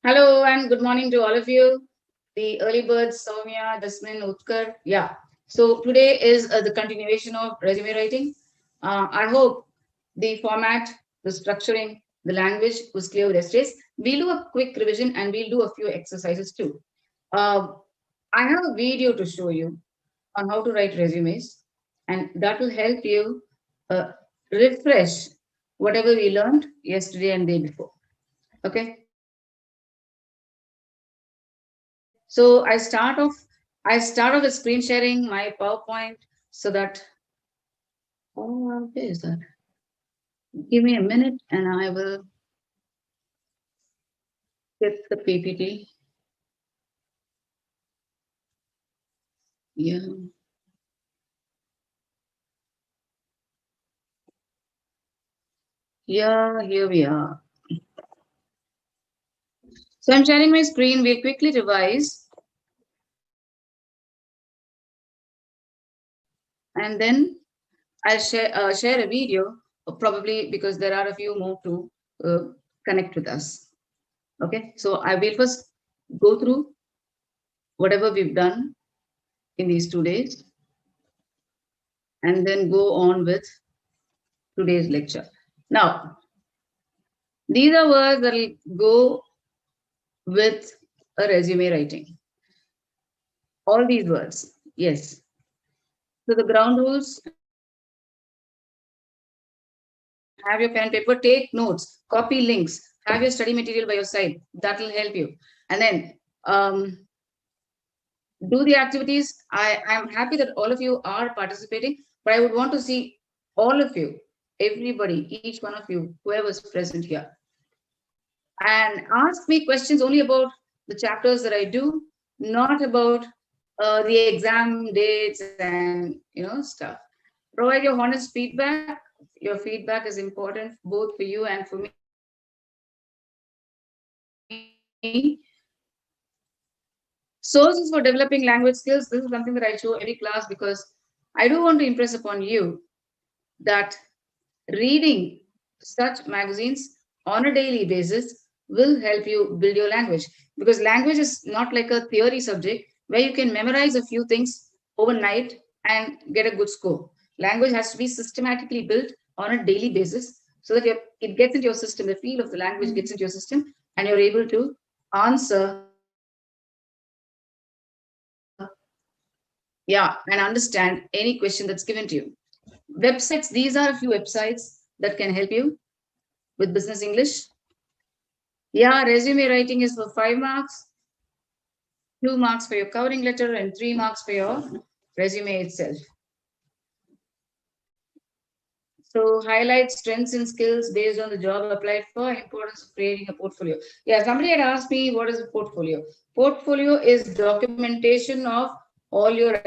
Hello and good morning to all of you. The early birds, Soumya, Jasmine, Utkar. Yeah. So today is the continuation of resume writing. I hope the format, the structuring, the language was clear with yesterday's. We'll do a quick revision and we'll do a few exercises too. Uh, I have a video to show you on how to write resumes, and that will help you uh, refresh whatever we learned yesterday and day before. Okay. So I start off with screen sharing my PowerPoint so that where is that? Give me a minute and I will get the PPT. Yeah. Yeah, here we are. So I'm sharing my screen. We'll quickly revise and then I'll share a video, probably because there are a few more to uh, connect with us. Okay, so I will first go through whatever we've done in these 2 days and then go on with today's lecture. Now, these are words that will go with a resume writing. All these words, yes. So the ground rules, have your pen, paper, take notes, copy links, have your study material by your side. That will help you. And then do the activities. I'm happy that all of you are participating, but I would want to see all of you, everybody, each one of you, whoever's present here, and ask me questions only about the chapters that I do, not about the exam dates and stuff. Provide your honest feedback. Your feedback is important both for you and for me. Sources for developing language skills. This is something that I show every class because I do want to impress upon you that reading such magazines on a daily basis will help you build your language, because language is not like a theory subject where you can memorize a few things overnight and get a good score. Language has to be systematically built on a daily basis so that it gets into your system, the feel of the language gets into your system, and you're able to answer, yeah, and understand any question that's given to you. Websites, these are a few websites that can help you with business English. Yeah, resume writing is for 5 marks, 2 marks for your covering letter, and 3 marks for your resume itself. So highlight strengths and skills based on the job applied for, importance of creating a portfolio. Yeah, somebody had asked me, what is a portfolio? Portfolio is documentation of all your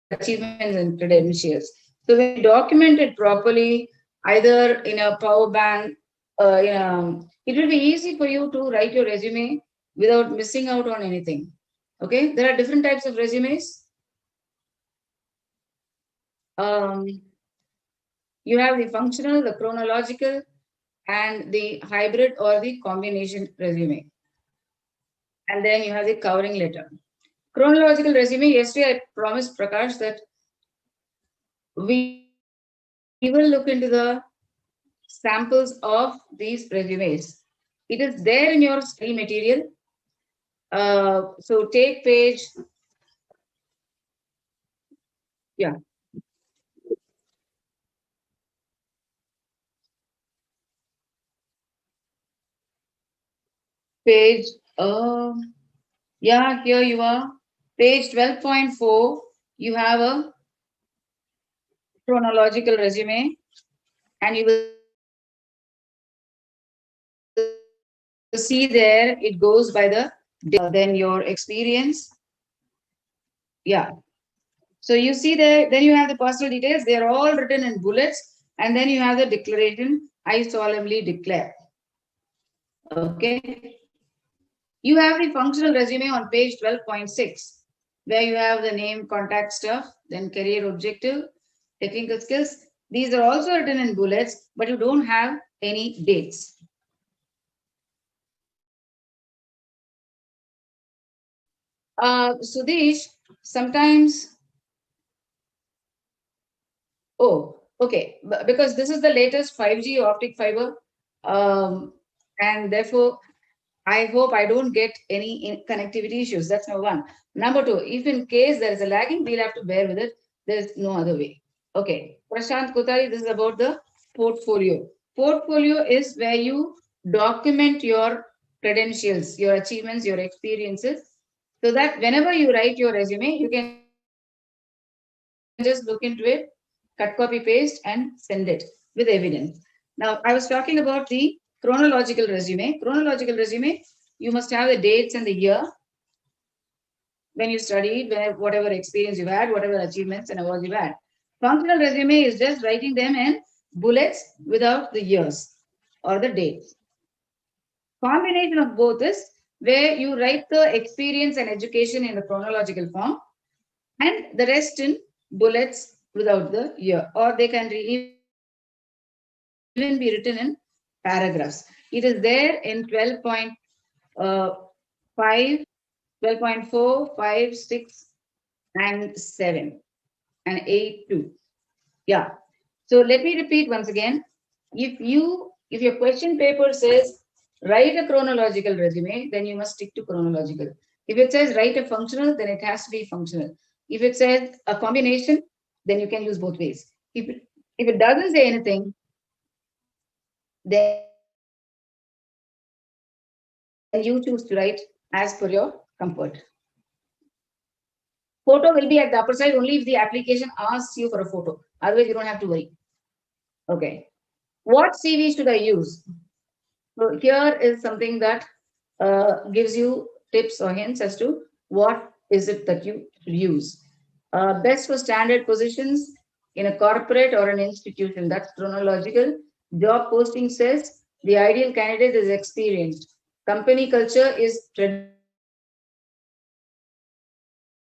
achievements and credentials. So when you document it properly, either in a power bank, it will be easy for you to write your resume without missing out on anything. Okay, there are different types of resumes. Um, you have the functional, the chronological, and the hybrid or the combination resume. And then you have the covering letter. Chronological resume, yesterday I promised Prakash that we will look into the samples of these resumes. It is there in your study material. So take page, yeah, page, yeah, here you are. Page 12.4, you have a chronological resume, and you will see there it goes by the then your experience. Yeah. So you see there, then you have the personal details. They are all written in bullets, and then you have the declaration. I solemnly declare. Okay. You have the functional resume on page 12.6, where you have the name, contact stuff, then career objective, technical skills. These are also written in bullets, but you don't have any dates. Sudesh, sometimes, oh, okay, because this is the latest 5G optic fiber, and therefore I hope I don't get any connectivity issues. That's number one. Number two, if in case there is a lagging, we'll have to bear with it. There's no other way. Okay. Prashant Kotari, this is about the portfolio. Portfolio is where you document your credentials, your achievements, your experiences, so that whenever you write your resume, you can just look into it, cut, copy, paste, and send it with evidence. Now, I was talking about the chronological resume. Chronological resume, you must have the dates and the year when you studied, whatever experience you had, whatever achievements and awards you had. Functional resume is just writing them in bullets without the years or the dates. Combination of both is where you write the experience and education in the chronological form and the rest in bullets without the year, or they can even be written in paragraphs. It is there in 12.4, 5, 6, and 7, and 8 too. Yeah. So let me repeat once again. If your question paper says write a chronological resume, then you must stick to chronological. If it says write a functional, then it has to be functional. If it says a combination, then you can use both ways. If it doesn't say anything, then you choose to write as per your comfort. Photo will be at the upper side only if the application asks you for a photo. Otherwise, you don't have to worry. Okay. What CV should I use? So here is something that gives you tips or hints as to what is it that you should use. Best for standard positions in a corporate or an institution. That's chronological. Job posting says the ideal candidate is experienced. Company culture is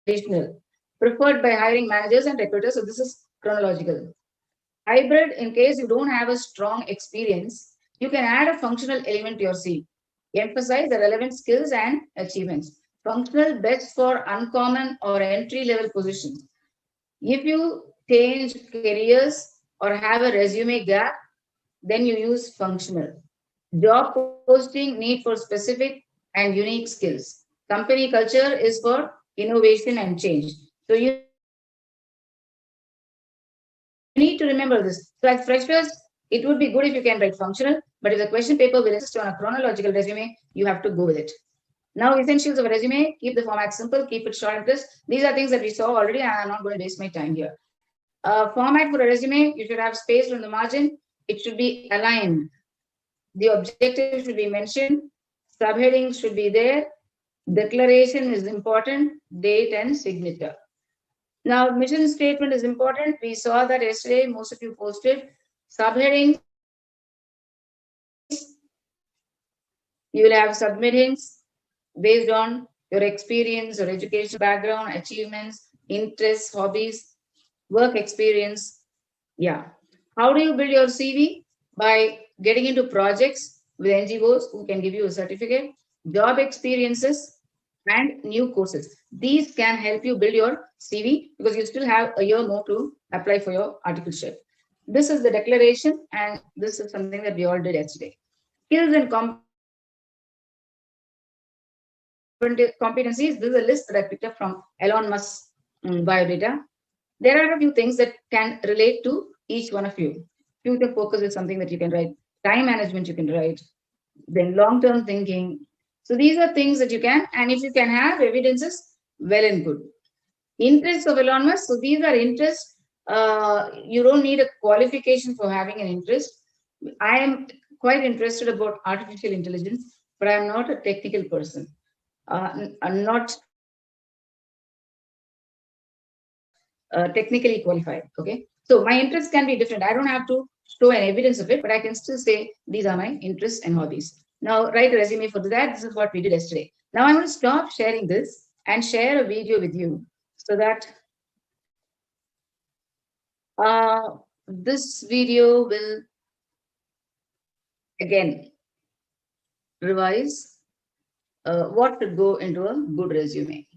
traditional, preferred by hiring managers and recruiters. So this is chronological. Hybrid, in case you don't have a strong experience, you can add a functional element to your CV. Emphasize the relevant skills and achievements. Functional best for uncommon or entry level positions. If you change careers or have a resume gap, then you use functional. Job posting need for specific and unique skills. Company culture is for innovation and change. So you need to remember this. So as freshers, it would be good if you can write functional, but if the question paper will insist on a chronological resume, you have to go with it. Now, essentials of a resume, keep the format simple, keep it short and crisp. These are things that we saw already, and I'm not going to waste my time here. Format for a resume, you should have space on the margin. It should be aligned. The objective should be mentioned. Subheadings should be there. Declaration is important, date and signature. Now, mission statement is important. We saw that yesterday, most of you posted subheadings. You will have submittings. You will have submittings based on your experience or education background, achievements, interests, hobbies, work experience. Yeah. How do you build your CV? By getting into projects with NGOs who can give you a certificate, job experiences, and new courses. These can help you build your CV because you still have a year more to apply for your articleship. This is the declaration, and this is something that we all did yesterday. Skills and competencies. This is a list that I picked up from Elon Musk's biodata. There are a few things that can relate to each one of you. Future focus is something that you can write. Time management, you can write. Then long-term thinking. So these are things that you can, and if you can have evidences, well and good. Interests of Elon Musk. So these are interests. You don't need a qualification for having an interest. I am quite interested about artificial intelligence, but I'm not a technical person. I'm not technically qualified. Okay, so my interests can be different. I don't have to show an evidence of it, but I can still say these are my interests and hobbies. Now, write a resume for that. This is what we did yesterday. Now, I'm going to stop sharing this and share a video with you so that this video will again, revise what could go into a good resume.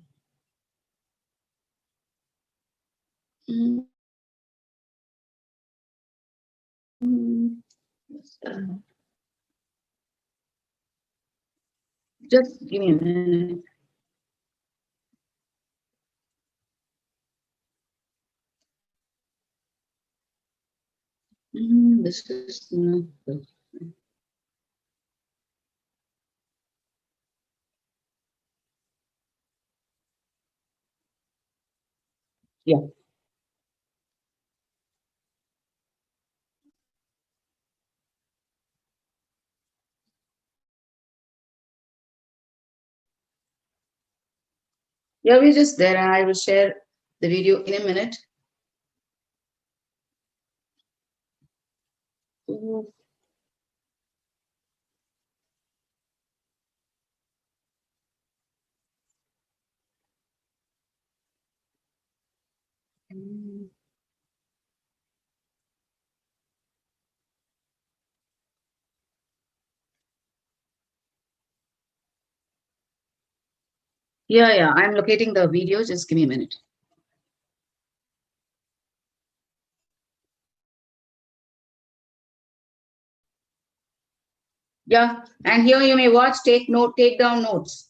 Mm. Just give me a minute. This is not the. Yeah. Yeah, we're just there, and I will share the video in a minute. Yeah, yeah, I'm locating the video. Just give me a minute. Yeah, and here you may watch, take down notes.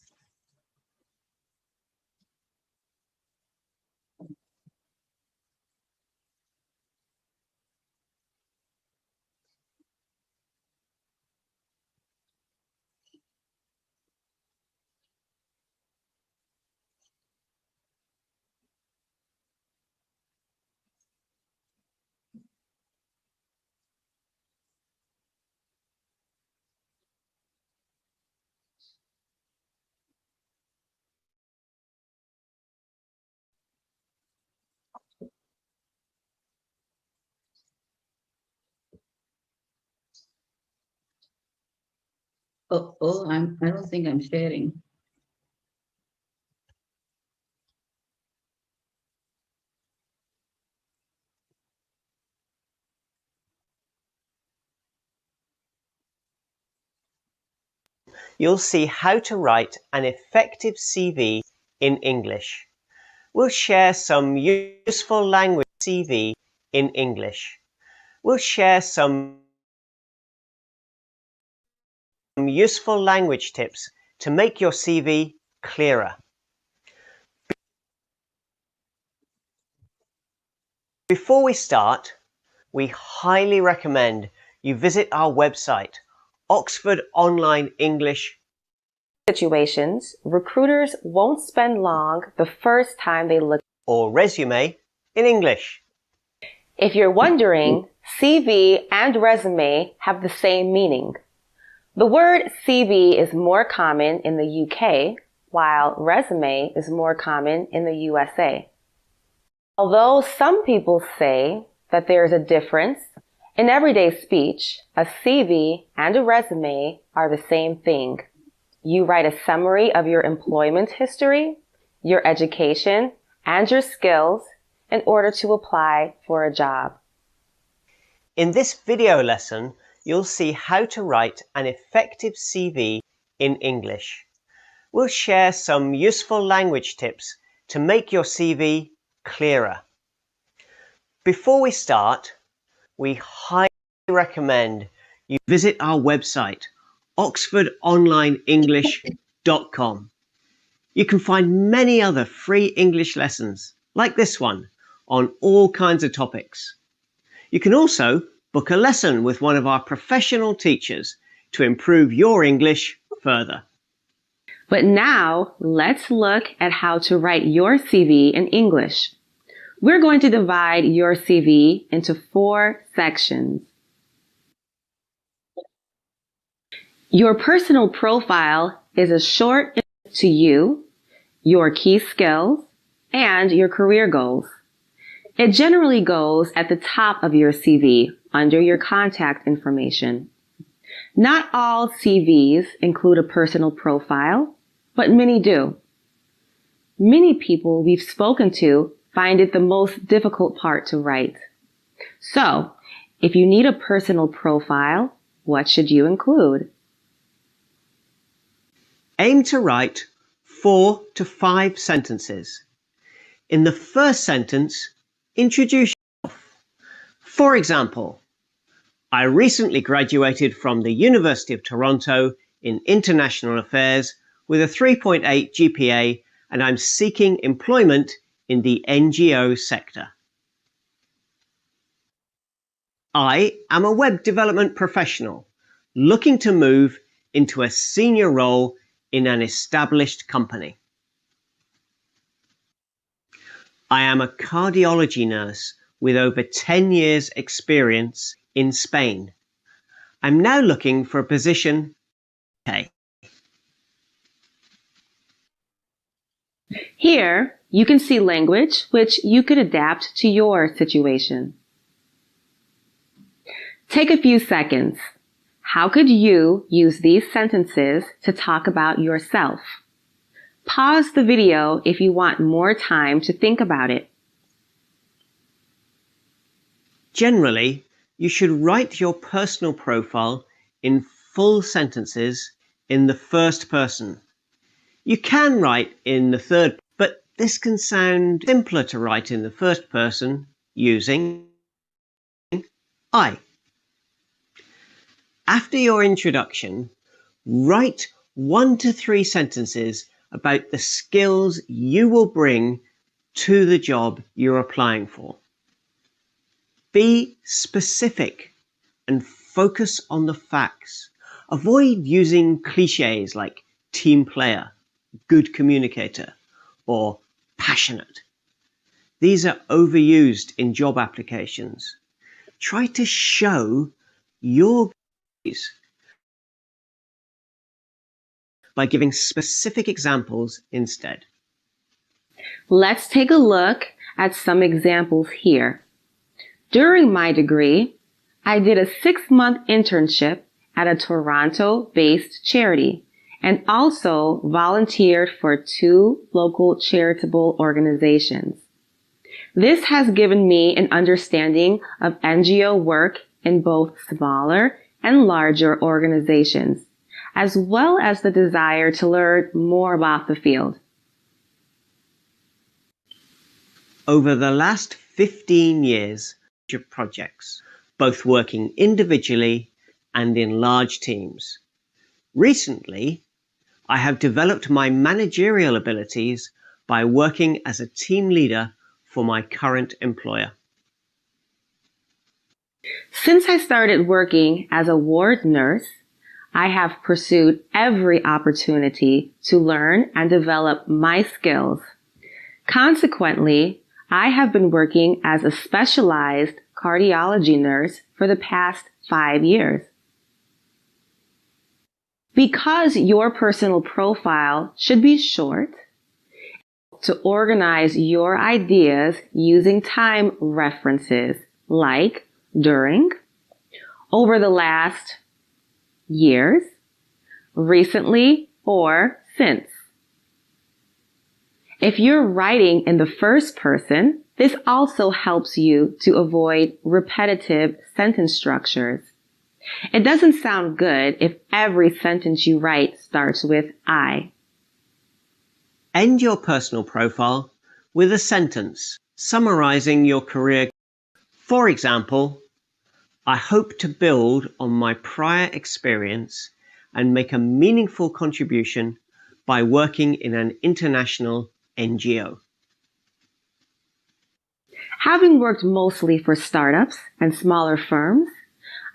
I don't think I'm sharing. You'll see how to write an effective CV in English. We'll share some useful language CV in English. We'll share some useful language tips to make your CV clearer. Before we start, we highly recommend you visit our website, Oxford Online English. Situations, recruiters won't spend long the first time they look Or resume in English. If you're wondering, CV and resume have the same meaning. The word CV is more common in the UK, while resume is more common in the USA. Although some people say that there is a difference, in everyday speech, a CV and a resume are the same thing. You write a summary of your employment history, your education, and your skills in order to apply for a job. In this video lesson, you'll see how to write an effective CV in English. We'll share some useful language tips to make your CV clearer. Before we start, we highly recommend you visit our website, oxfordonlineenglish.com. You can find many other free English lessons, like this one, on all kinds of topics. You can also book a lesson with one of our professional teachers to improve your English further. But now, let's look at how to write your CV in English. We're going to divide your CV into 4 sections. Your personal profile is a short intro to you, your key skills, and your career goals. It generally goes at the top of your CV under your contact information. Not all CVs include a personal profile, but many do. Many people we've spoken to find it the most difficult part to write. So, if you need a personal profile, what should you include? Aim to write 4 to 5 sentences. In the first sentence, introduce yourself. For example, I recently graduated from the University of Toronto in International Affairs with a 3.8 GPA, and I'm seeking employment in the NGO sector. I am a web development professional looking to move into a senior role in an established company. I am a cardiology nurse with over 10 years experience in Spain. I'm now looking for a position. Okay. Here, you can see language which you could adapt to your situation. Take a few seconds. How could you use these sentences to talk about yourself? Pause the video if you want more time to think about it. Generally, you should write your personal profile in full sentences in the first person. You can write in the third, but this can sound simpler to write in the first person using I. After your introduction, write 1 to 3 sentences about the skills you will bring to the job you're applying for. Be specific and focus on the facts. Avoid using cliches like team player, good communicator, or passionate. These are overused in job applications. Try to show your abilities by giving specific examples instead. Let's take a look at some examples here. During my degree, I did a 6-month internship at a Toronto-based charity and also volunteered for 2 local charitable organizations. This has given me an understanding of NGO work in both smaller and larger organizations, as well as the desire to learn more about the field. Over the last 15 years, projects, both working individually and in large teams. Recently, I have developed my managerial abilities by working as a team leader for my current employer. Since I started working as a ward nurse, I have pursued every opportunity to learn and develop my skills. Consequently, I have been working as a specialized cardiology nurse for the past 5 years. Because your personal profile should be short, to organize your ideas using time references like during, over the last years, recently, or since. If you're writing in the first person, this also helps you to avoid repetitive sentence structures. It doesn't sound good if every sentence you write starts with I. End your personal profile with a sentence summarizing your career. For example, I hope to build on my prior experience and make a meaningful contribution by working in an international NGO. Having worked mostly for startups and smaller firms,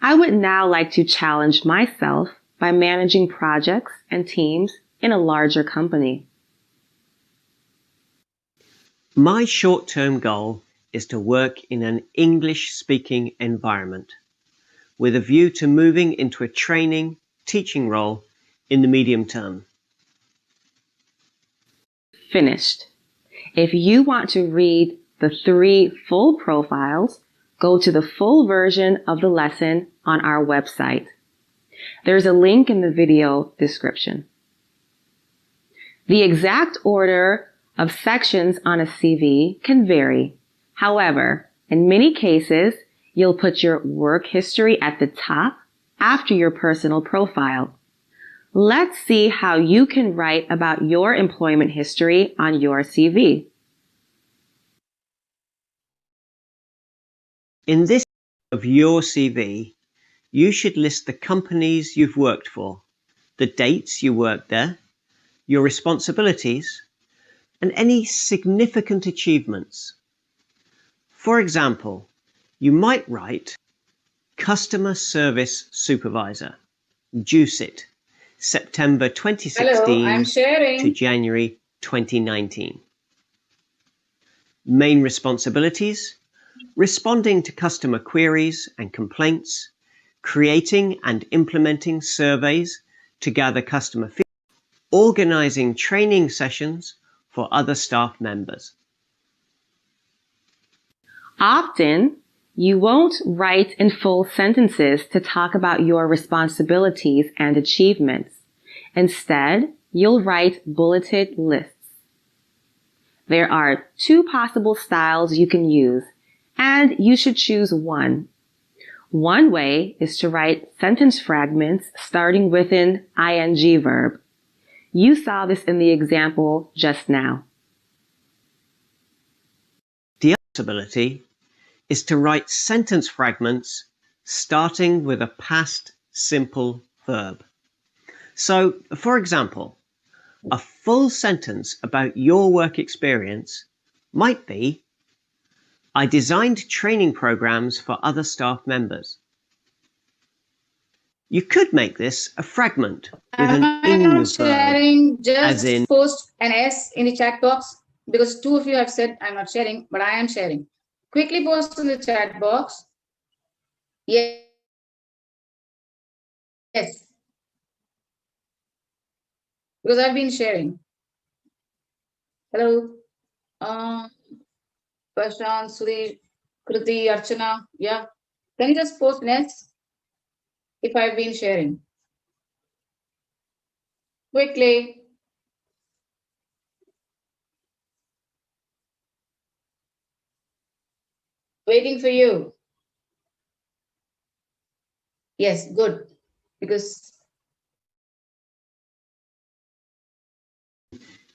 I would now like to challenge myself by managing projects and teams in a larger company. My short-term goal is to work in an English-speaking environment with a view to moving into a training, teaching role in the medium term. Finished. If you want to read the 3 full profiles, go to the full version of the lesson on our website. There's a link in the video description. The exact order of sections on a CV can vary. However, in many cases, you'll put your work history at the top after your personal profile. Let's see how you can write about your employment history on your CV. In this of your CV, you should list the companies you've worked for, the dates you worked there, your responsibilities, and any significant achievements. For example, you might write Customer Service Supervisor, JUCIT, September Hello, 2016 I'm to sharing. January 2019. Main responsibilities: responding to customer queries and complaints, creating and implementing surveys to gather customer feedback, organizing training sessions for other staff members. Often, you won't write in full sentences to talk about your responsibilities and achievements. Instead, you'll write bulleted lists. There are two possible styles you can use, and you should choose one. One way is to write sentence fragments starting with an ing verb. You saw this in the example just now. The other possibility is to write sentence fragments starting with a past simple verb. So, for example, a full sentence about your work experience might be, I designed training programs for other staff members. You could make this a fragment with Am an I ing not verb, sharing? as in Just post an S in the chat box because two of you have said I'm not sharing, but I am sharing. Quickly post in the chat box. Yes. Because I've been sharing. Hello. Prashant, Sudhir, Kriti, Archana. Yeah. Can you just post next if I've been sharing? Quickly. Waiting for you. Yes, good. Because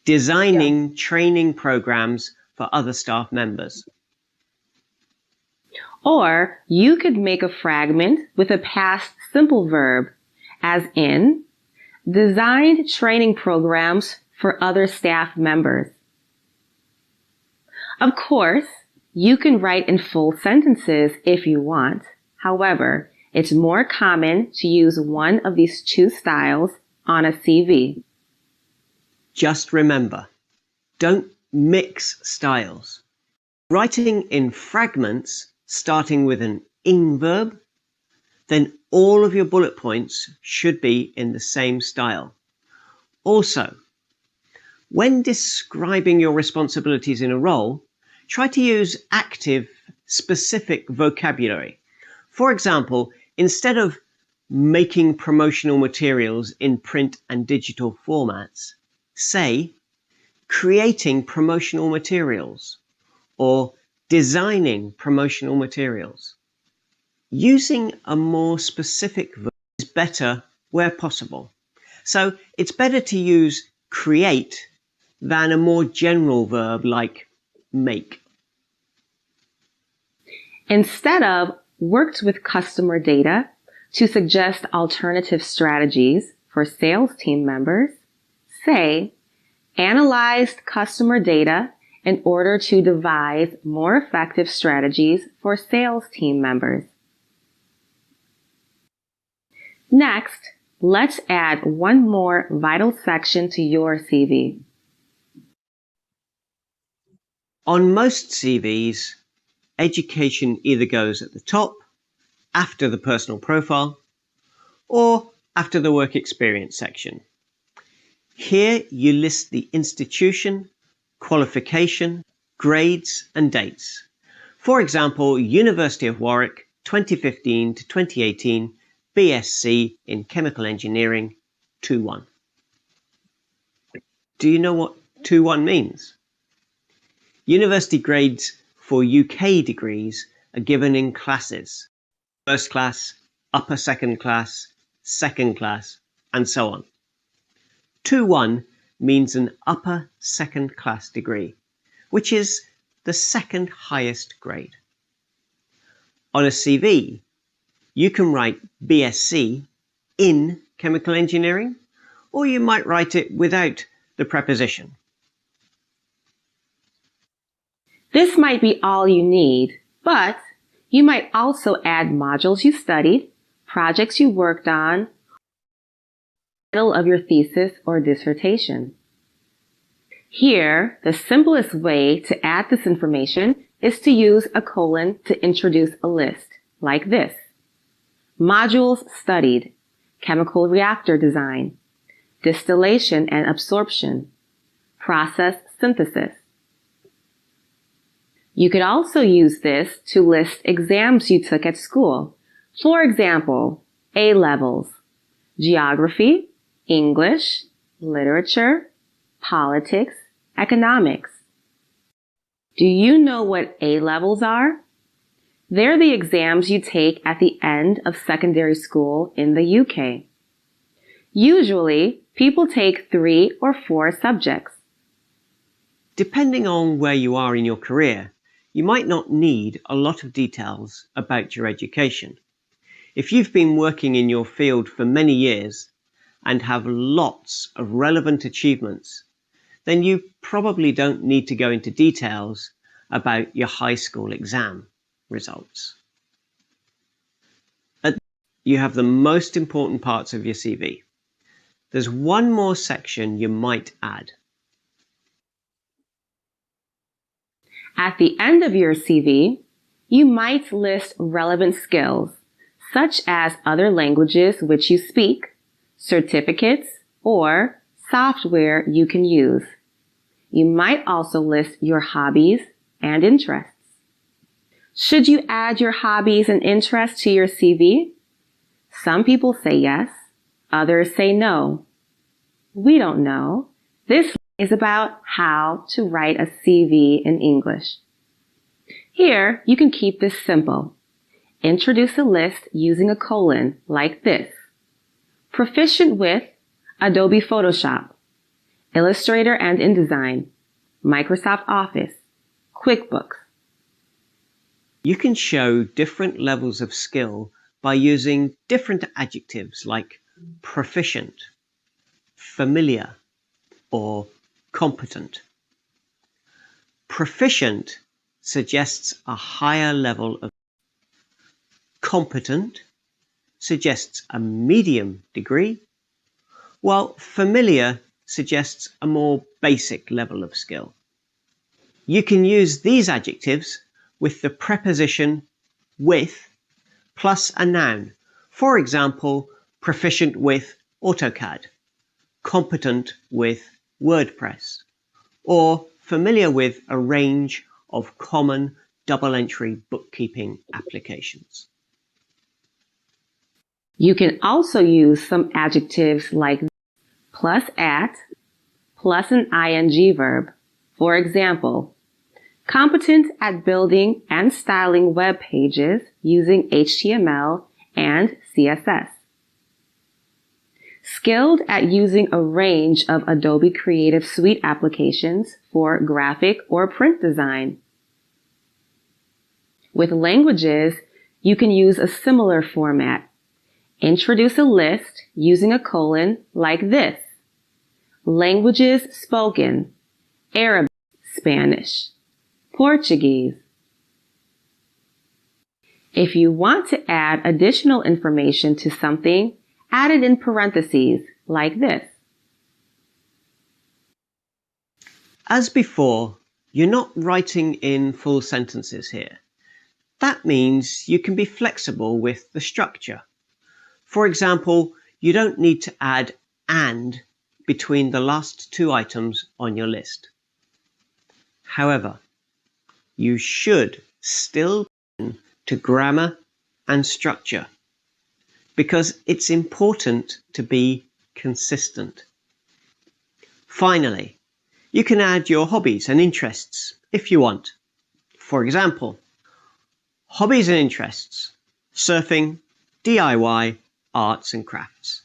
designing training programs for other staff members. Or you could make a fragment with a past simple verb, as in, designed training programs for other staff members. Of course, you can write in full sentences if you want. However, it's more common to use one of these two styles on a CV. Just remember, don't mix styles. Writing in fragments starting with an ing verb, then all of your bullet points should be in the same style. Also, when describing your responsibilities in a role, try to use active, specific vocabulary. For example, instead of making promotional materials in print and digital formats, say, creating promotional materials or designing promotional materials. Using a more specific verb is better where possible. So it's better to use create than a more general verb like make. Instead of worked with customer data to suggest alternative strategies for sales team members, say, analyzed customer data in order to devise more effective strategies for sales team members. Next, let's add one more vital section to your CV. On most CVs, education either goes at the top, after the personal profile, or after the work experience section. Here you list the institution, qualification, grades, and dates. For example, University of Warwick, 2015 to 2018, BSc in Chemical Engineering, 2-1. Do you know what 2-1 means? University grades for UK degrees are given in classes: first class, upper second class, and so on. 2-1 means an upper second class degree, which is the second highest grade. On a CV, you can write BSc in chemical engineering, or you might write it without the preposition. This might be all you need, but you might also add modules you studied, projects you worked on, title of your thesis or dissertation. Here, the simplest way to add this information is to use a colon to introduce a list, like this. Modules studied, chemical reactor design, distillation and absorption, process synthesis. You could also use this to list exams you took at school. For example, A-levels, geography, English, literature, politics, economics. Do you know what A-levels are? They're the exams you take at the end of secondary school in the UK. Usually, people take 3 or 4 subjects. Depending on where you are in your career, you might not need a lot of details about your education. If you've been working in your field for many years and have lots of relevant achievements, then you probably don't need to go into details about your high school exam results. You have the most important parts of your CV. There's one more section you might add. At the end of your CV, you might list relevant skills, such as other languages which you speak, certificates, or software you can use. You might also list your hobbies and interests. Should you add your hobbies and interests to your CV? Some people say yes, others say no. We don't know. This is about how to write a CV in English. Here, you can keep this simple. Introduce a list using a colon like this. Proficient with Adobe Photoshop, Illustrator and InDesign, Microsoft Office, QuickBooks. You can show different levels of skill by using different adjectives like proficient, familiar, or competent. Proficient suggests a higher level of. Competent suggests a medium degree, while familiar suggests a more basic level of skill. You can use these adjectives with the preposition with plus a noun. For example, proficient with AutoCAD, competent with WordPress, or familiar with a range of common double-entry bookkeeping applications. You can also use some adjectives like plus at, plus an ing verb. For example, competent at building and styling web pages using HTML and CSS. Skilled at using a range of Adobe Creative Suite applications for graphic or print design. With languages, you can use a similar format. Introduce a list using a colon like this. Languages spoken: Arabic, Spanish, Portuguese. If you want to add additional information to something, add it in parentheses like this. As before, you're not writing in full sentences here. That means you can be flexible with the structure. For example, you don't need to add and between the last 2 items on your list. However, you should still listen to grammar and structure because it's important to be consistent. Finally, you can add your hobbies and interests if you want. For example, hobbies and interests: surfing, DIY, arts and crafts.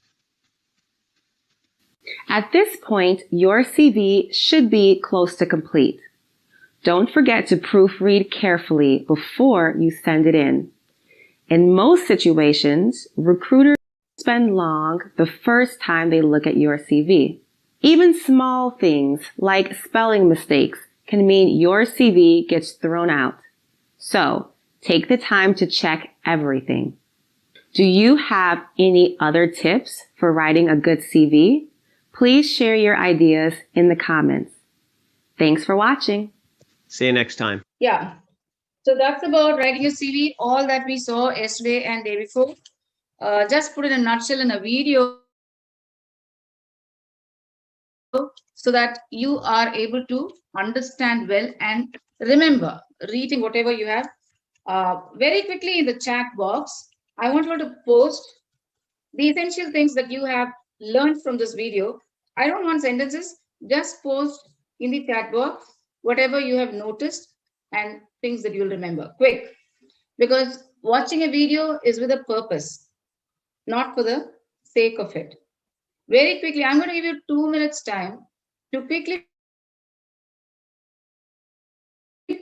At this point, your CV should be close to complete. Don't forget to proofread carefully before you send it in. In most situations, recruiters spend long the first time they look at your CV. Even small things like spelling mistakes can mean your CV gets thrown out. So, take the time to check everything. Do you have any other tips for writing a good CV? Please share your ideas in the comments. Thanks for watching. See you next time. Yeah. So that's about writing a CV, all that we saw yesterday and day before. Just put it in a nutshell in a video so that you are able to understand well and remember reading whatever you have. Very quickly in the chat box, I want you to post the essential things that you have learned from this video. I don't want sentences, just post in the chat box whatever you have noticed and things that you'll remember. Quick, because watching a video is with a purpose, not for the sake of it. Very quickly, I'm going to give you 2 minutes time to quickly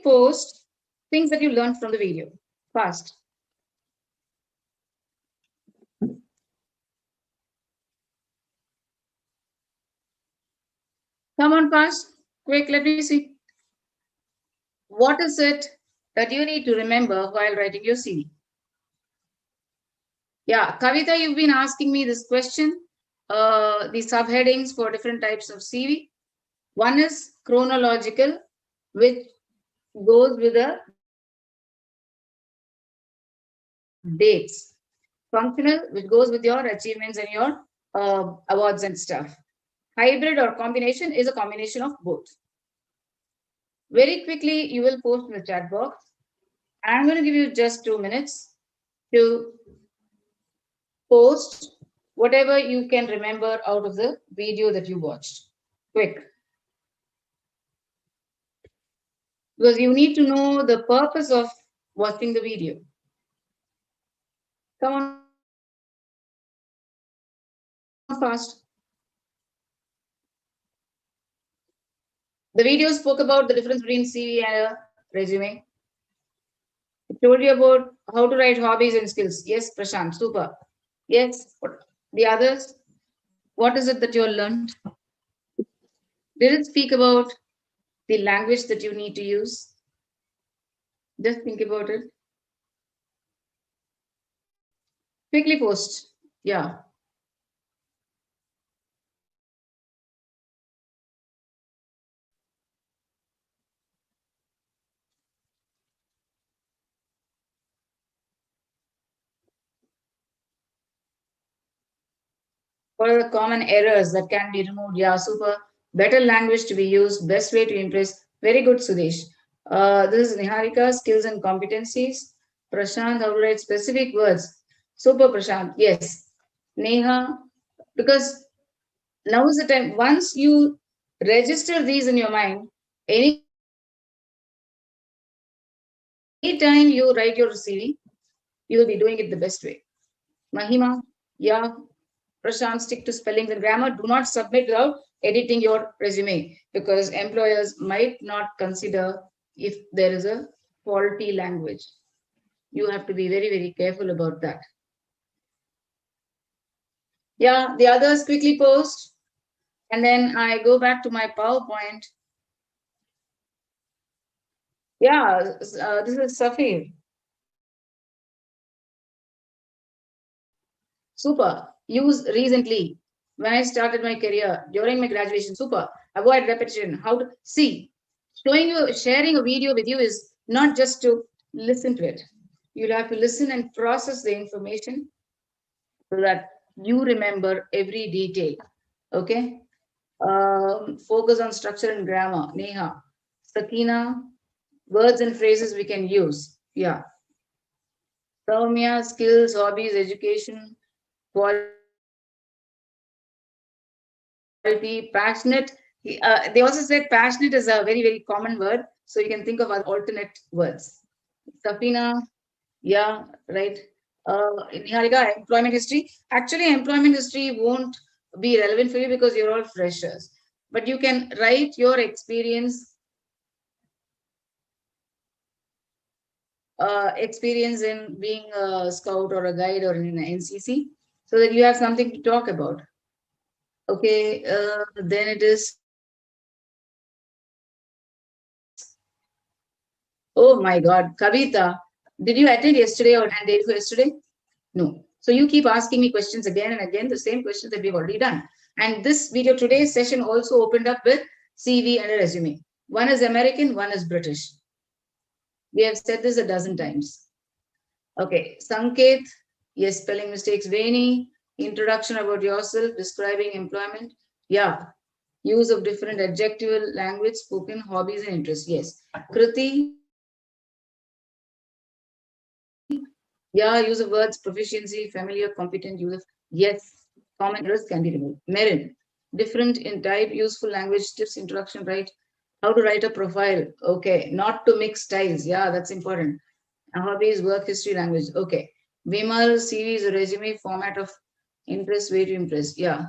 post things that you learned from the video. Fast. Come on, fast. Quick, let me see. What is it that you need to remember while writing your CV? Yeah, Kavita, you've been asking me this question. The subheadings for different types of CV. One is chronological, which goes with the dates. Functional, which goes with your achievements and your awards and stuff. Hybrid or combination is a combination of both. Very quickly, you will post in the chat box. I'm going to give you just 2 minutes to post whatever you can remember out of the video that you watched. Quick. Because you need to know the purpose of watching the video. Come on fast. The video spoke about the difference between CV and a resume. It told you about how to write hobbies and skills. Yes, Prashant, super. Yes, the others, what is it that you learned? Did it speak about the language that you need to use? Just think about it. Quickly post. Yeah. What are the common errors that can be removed? Yeah, super. Better language to be used. Best way to impress. Very good, Sudesh. This is Niharika, skills and competencies. Prashant, how to write specific words. Super, Prashant. Yes. Neha, because now is the time. Once you register these in your mind, anytime you write your CV, you will be doing it the best way. Mahima, yeah. Prashant, stick to spellings and grammar. Do not submit without editing your resume because employers might not consider if there is a faulty language. You have to be very, very careful about that. Yeah, the others quickly post. And then I go back to my PowerPoint. Yeah, this is Safir. Super. Use recently. When I started my career, during my graduation, super. Avoid repetition. How to see. Sharing a video with you is not just to listen to it. You'll have to listen and process the information so that you remember every detail. Okay. Focus on structure and grammar. Neha. Sakina. Words and phrases we can use. Yeah. Soumya, skills, hobbies, education, quality, passionate. They also said passionate is a very, very common word. So you can think of alternate words. Safina, yeah, right. Niharika, employment history. Actually, employment history won't be relevant for you because you're all freshers. But you can write your experience in being a scout or a guide or in an NCC, so that you have something to talk about. Okay, then it is. Oh my God, Kavita, did you attend yesterday or and day before yesterday? No. So you keep asking me questions again and again, the same questions that we've already done. And this video, today's session also opened up with CV and a resume. One is American, one is British. We have said this a dozen times. Okay, Sanket, yes, spelling mistakes. Veni, introduction about yourself, describing employment. Yeah, use of different adjectival language, spoken, hobbies and interests. Yes. Kriti, yeah, use of words, proficiency, familiar, competent, use of yes, common errors can be removed. Merin, different in type, useful language, tips, introduction, right? How to write a profile. Okay, not to mix styles. Yeah, that's important. Hobbies, work history, language. Okay. Vimal, series, resume, format of interest, way to impress. Yeah.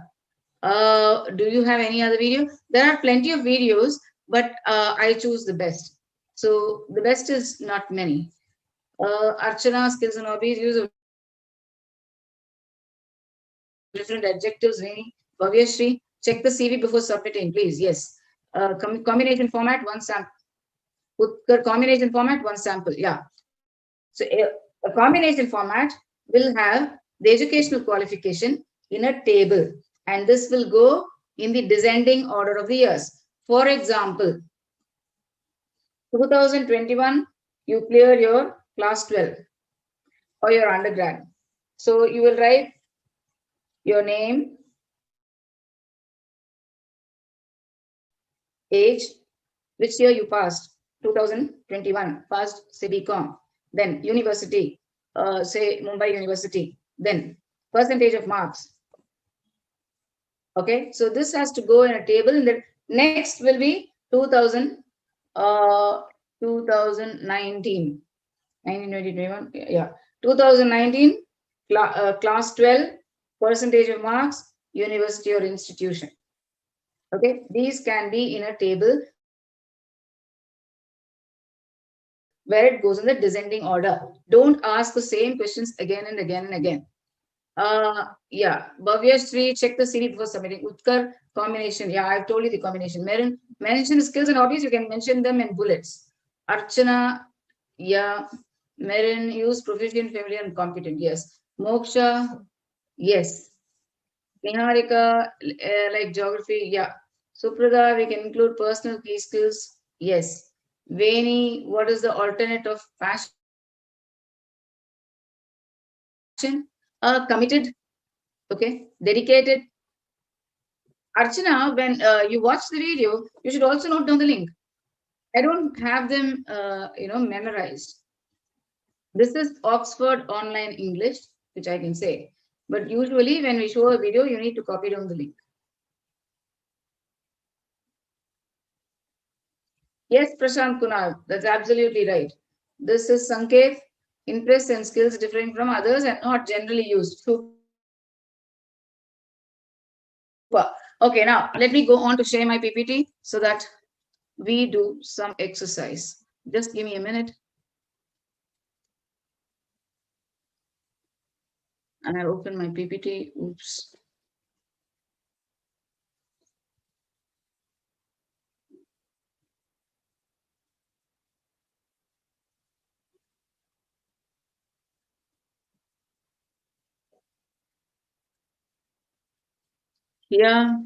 Do you have any other video? There are plenty of videos, but I choose the best. So the best is not many. Archana, skills and hobbies, use of different adjectives. Veni, Bhavyashri, check the CV before submitting, please. Yes. Combination format, one sample. Combination format, one sample. Yeah. So a combination format will have the educational qualification in a table, and this will go in the descending order of the years. For example, 2021, you cleared your class 12 or your undergrad. So you will write your name, age, which year you passed, 2021, passed, say BCom, then university, say Mumbai University, then percentage of marks. Okay, so this has to go in a table, and the next will be 2019, 1921, yeah, 2019, class 12, percentage of marks, university or institution. Okay, these can be in a table where it goes in the descending order. Don't ask the same questions again and again and again. Yeah, Bhavyashri, check the CV before submitting. Utkar, combination. Yeah, I've told you the combination. Merin, mention skills and hobbies. You can mention them in bullets. Archana, yeah. Merin, use proficient, familiar, and competent. Yes. Moksha, yes. Niharika, like geography. Yeah. Suprada, we can include personal key skills. Yes. Veni, what is the alternate of passion? Committed, okay, dedicated. Archana, when you watch the video, you should also note down the link. I don't have them, memorized. This is Oxford Online English, which I can say. But usually when we show a video, you need to copy down the link. Yes, Prashant Kunal, that's absolutely right. This is Sanket, interests and skills differing from others and not generally used. Super. Okay, now let me go on to share my PPT so that we do some exercise. Just give me a minute. And I open my PPT. Oops. Yeah.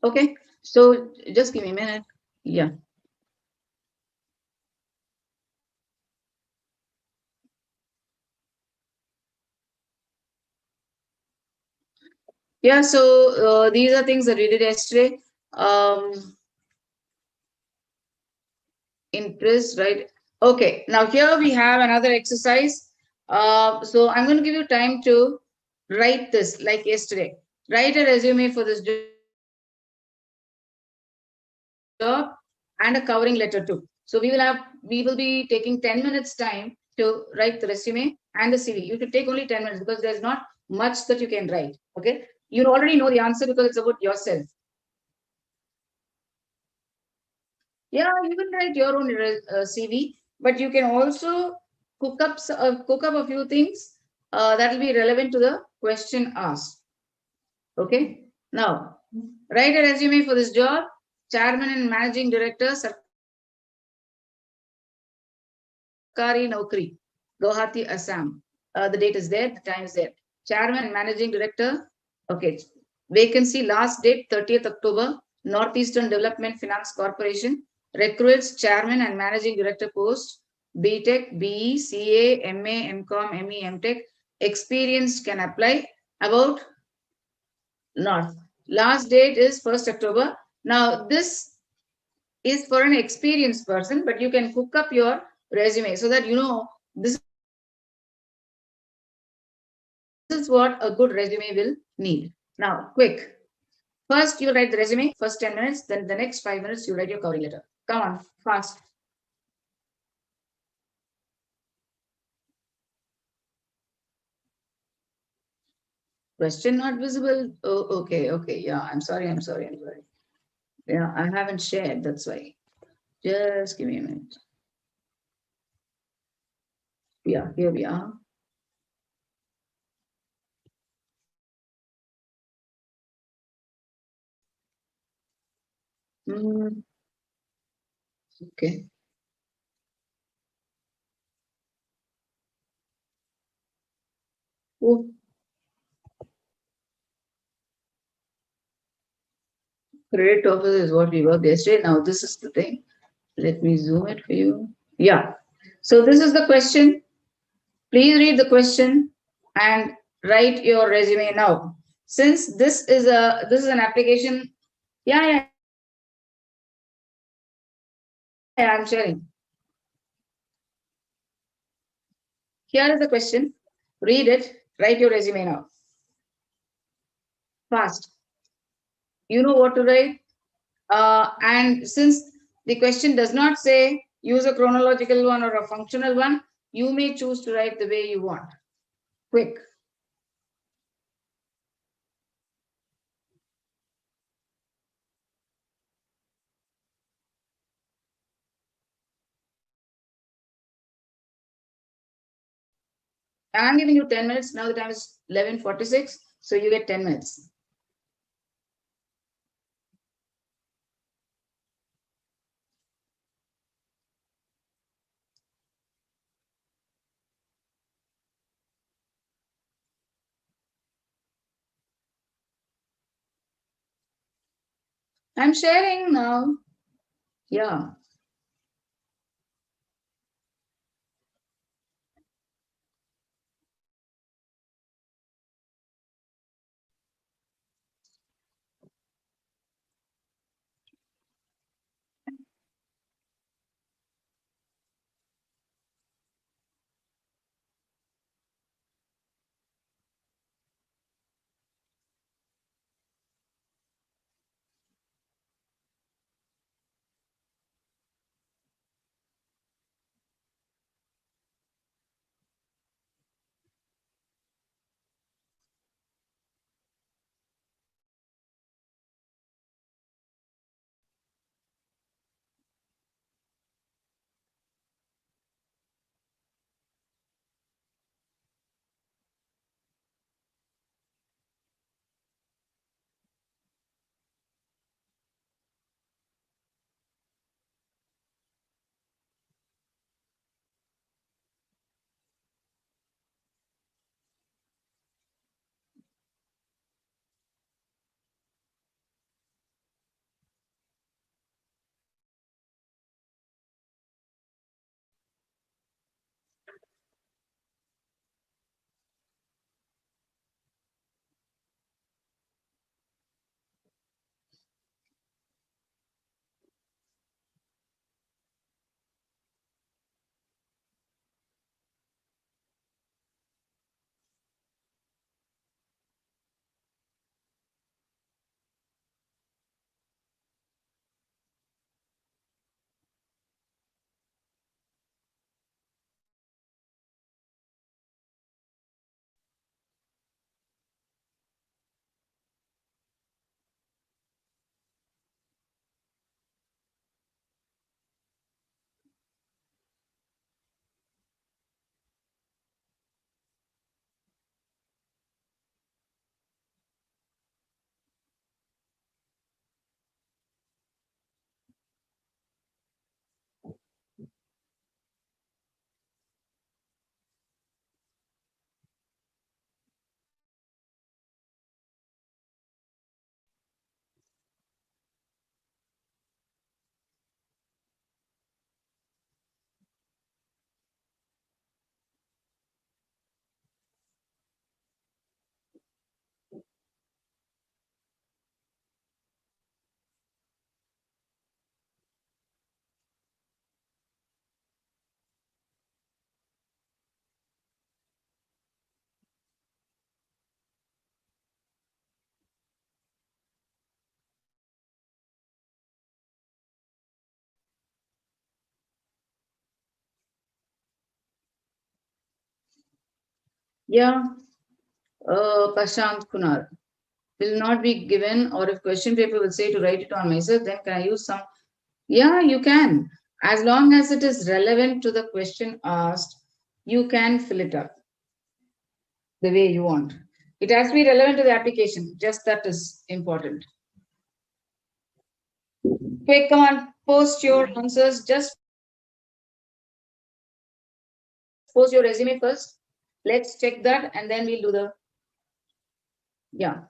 Okay. So just give me a minute. Yeah. Yeah. So these are things that we did yesterday. Interest, right? Okay. Now here we have another exercise. So I'm going to give you time to write this like yesterday. Write a resume for this job and a covering letter too. So we will be taking 10 minutes time to write the resume and the CV. You should take only 10 minutes because there's not much that you can write. Okay. You already know the answer because it's about yourself. Yeah, you can write your own CV, but you can also cook up a few things that will be relevant to the question asked. Okay. Now, write a resume for this job. Chairman and Managing Director, Sarkari Naukri, Guwahati, Assam. The date is there, the time is there. Chairman and Managing Director. Okay. Vacancy last date 30th October. Northeastern Development Finance Corporation. Recruits Chairman and Managing Director post. BTech, BE, CA, MA, MCom, ME, MTech. Experienced can apply. About North. Last date is 1st October. Now, this is for an experienced person, but you can cook up your resume so that you know this is what a good resume will need. Now, quick. First, you write the resume, first 10 minutes, then the next 5 minutes, you write your covering letter. Come on, fast. Question not visible. Oh, okay, okay. Yeah, I'm sorry. Yeah, I haven't shared. That's why. Just give me a minute. Yeah, here we are. Okay. Oh, credit office is what we worked yesterday. Now, this is the thing. Let me zoom it for you. Yeah. So, this is the question. Please read the question and write your resume now. Since this is an application. Yeah, I'm sharing. Here is the question. Read it. Write your resume now. Fast. You know what to write. And since the question does not say use a chronological one or a functional one, you may choose to write the way you want. Quick. I'm giving you 10 minutes. Now the time is 11:46. So you get 10 minutes. I'm sharing now. Yeah. Yeah, Prashant Kunar will not be given, or if question paper will say to write it on myself, then can I use some? Yeah, you can. As long as it is relevant to the question asked, you can fill it up the way you want. It has to be relevant to the application. Just that is important. Quick, come on, post your answers. Just post your resume first. Let's check that and then we'll do the, yeah,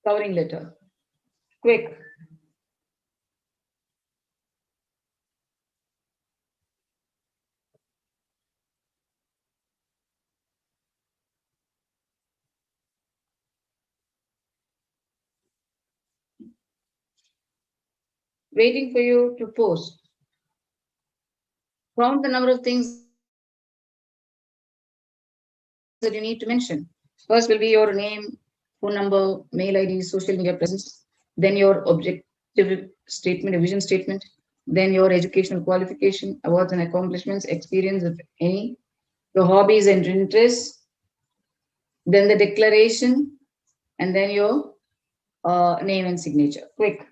covering letter. Quick. Waiting for you to post. Count the number of things that you need to mention. First will be your name, phone number, mail ID, social media presence, then your objective statement, a vision statement, then your educational qualification, awards and accomplishments, experience, if any, your hobbies and interests, then the declaration, and then your name and signature. Quick.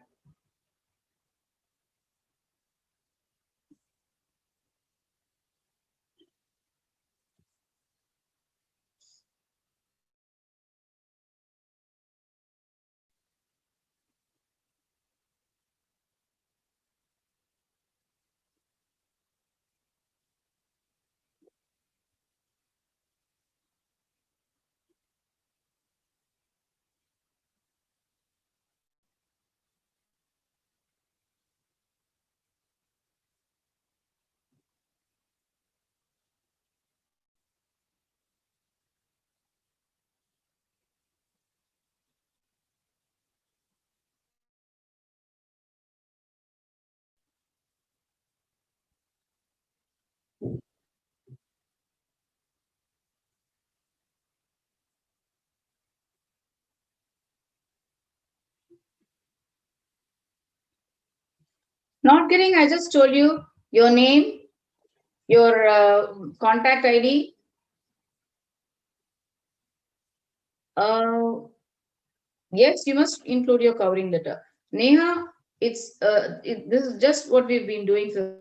Not kidding, I just told you your name, your contact ID. Yes, you must include your covering letter. Neha, this is just what we've been doing for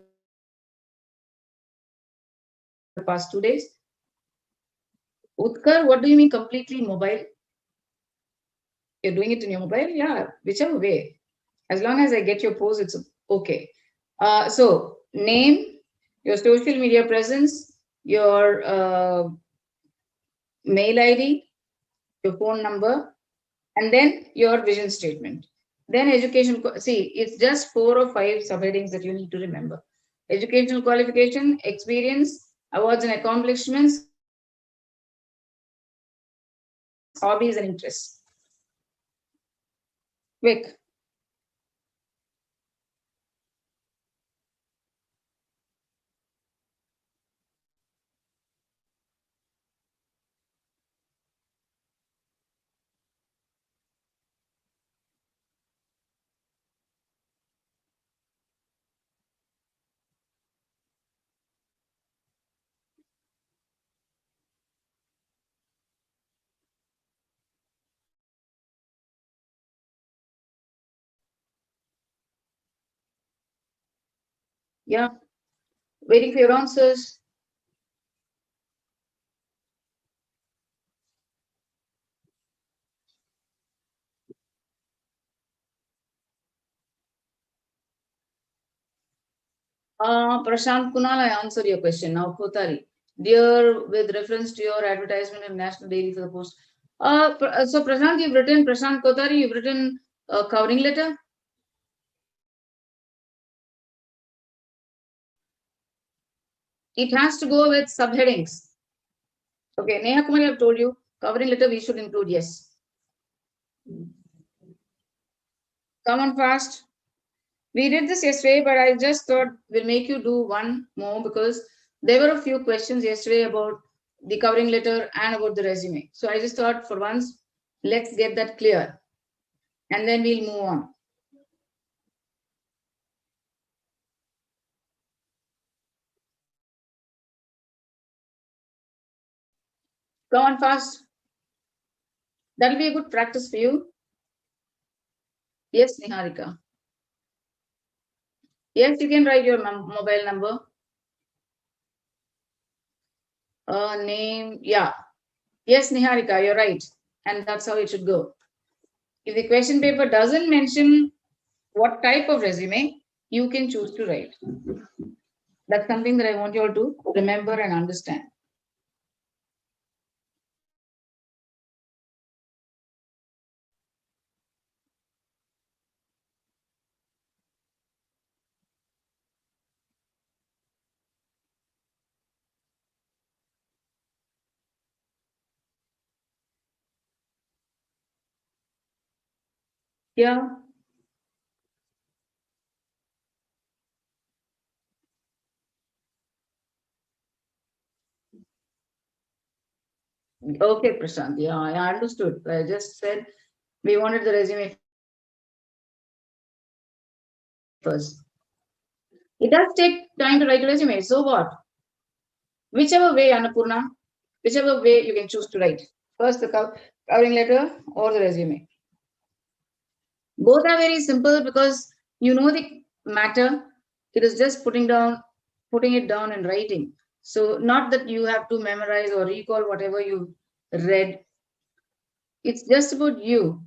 the past 2 days. Utkar, what do you mean completely mobile? You're doing it in your mobile? Yeah, whichever way. As long as I get your pose, it's okay. So, name, your social media presence, your mail ID, your phone number, and then your vision statement. Then education, see, it's just 4 or 5 subheadings that you need to remember. Educational qualification, experience, awards and accomplishments, hobbies and interests. Quick. Yeah, waiting for your answers. Prashant Kunal, I answered your question. Now, Kotari, dear, with reference to your advertisement in National Daily for the Post. So, Prashant, you've written, Prashant Kotari, you've written a covering letter. It has to go with subheadings. Okay, Neha Kumari, I've told you, covering letter we should include, yes. Come on fast. We did this yesterday, but I just thought we'll make you do one more because there were a few questions yesterday about the covering letter and about the resume. So I just thought for once, let's get that clear and then we'll move on. Come on fast. That'll be a good practice for you. Yes, Niharika. Yes, you can write your mobile number. Name, yeah. Yes, Niharika, you're right. And that's how it should go. If the question paper doesn't mention what type of resume, you can choose to write. That's something that I want you all to remember and understand. Yeah. Okay, Prashant. Yeah, I understood. I just said we wanted the resume first. It does take time to write a resume. So what? Whichever way, Annapurna, whichever way you can choose to write. First, the covering letter or the resume. Both are very simple because you know the matter. It is just putting it down and writing. So not that you have to memorize or recall whatever you read. It's just about you,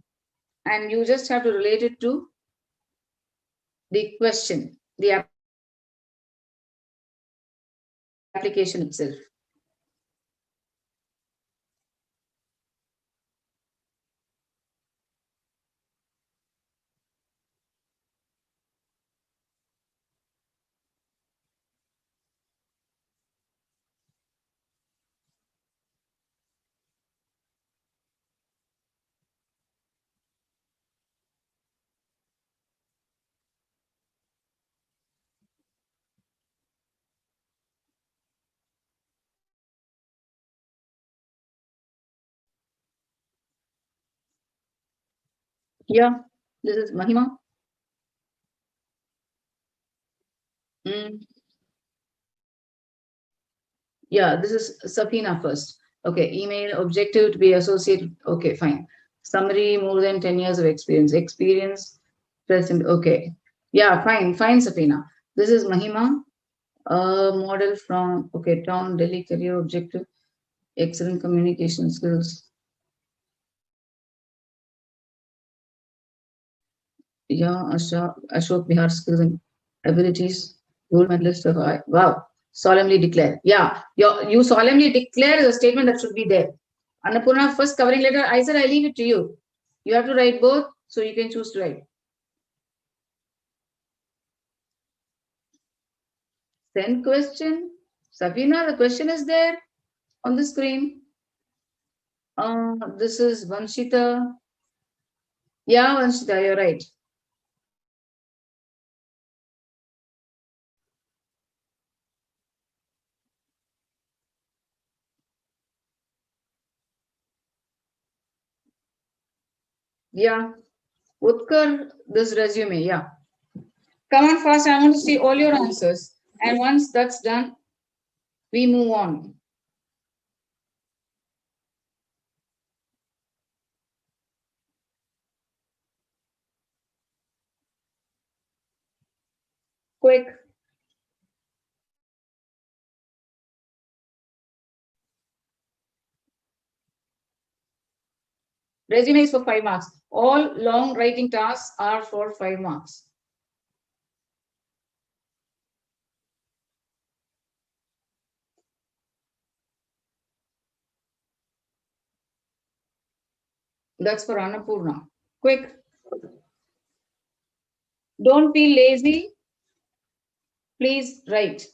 and you just have to relate it to the question, the application itself. Yeah, this is Mahima. Mm, yeah, this is Safina first. Okay, email objective to be associated. Okay, fine. Summary, more than 10 years of experience. Experience, present. Okay. Yeah, fine, Safina. This is Mahima. Model from, okay, town, Delhi, career objective, excellent communication skills. Yeah, Ashok Bihar skills and abilities, gold medalist of I. Wow, solemnly declare. Yeah, you solemnly declare is a statement that should be there. Annapurna, first covering letter, I said I leave it to you. You have to write both, so you can choose to write. Send question. Sabina, the question is there on the screen. This is Vanshita. Yeah, Vanshita, you're right. Yeah, Utkar, this resume. Yeah. Come on fast. I want to see all your answers. And once that's done, we move on. Quick. Resume is for 5 marks. All long writing tasks are for 5 marks. That's for Annapurna. Quick. Don't be lazy. Please write.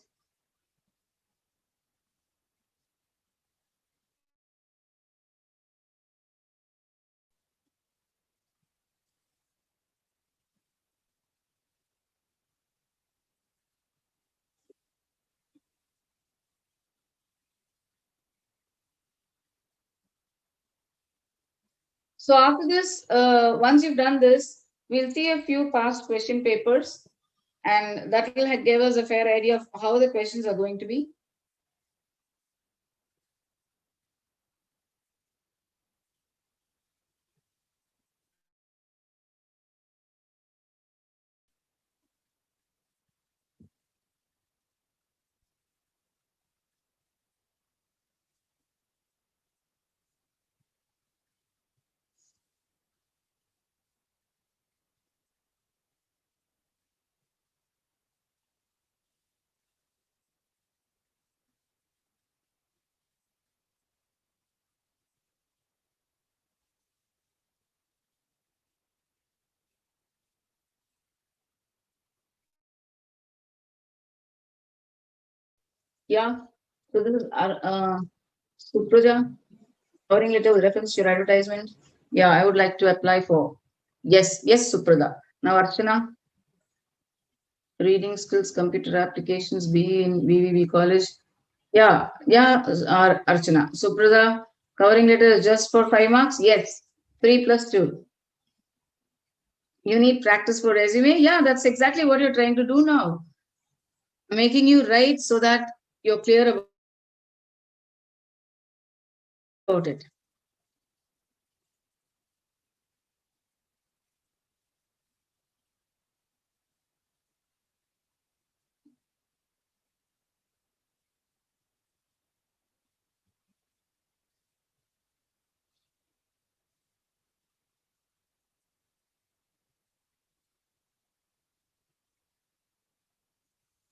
So after this, once you've done this, we'll see a few past question papers, and that will give us a fair idea of how the questions are going to be. Yeah. So this is Supraja. Covering letter with reference to your advertisement. Yeah, I would like to apply for. Yes, yes, Suprada. Now, Archana, reading skills, computer applications, BE in VVV college. Yeah, yeah, Archana. Suprada, covering letter is just for 5 marks? Yes, 3 plus 2. You need practice for resume? Yeah, that's exactly what you're trying to do now. Making you write so that you're clear about it.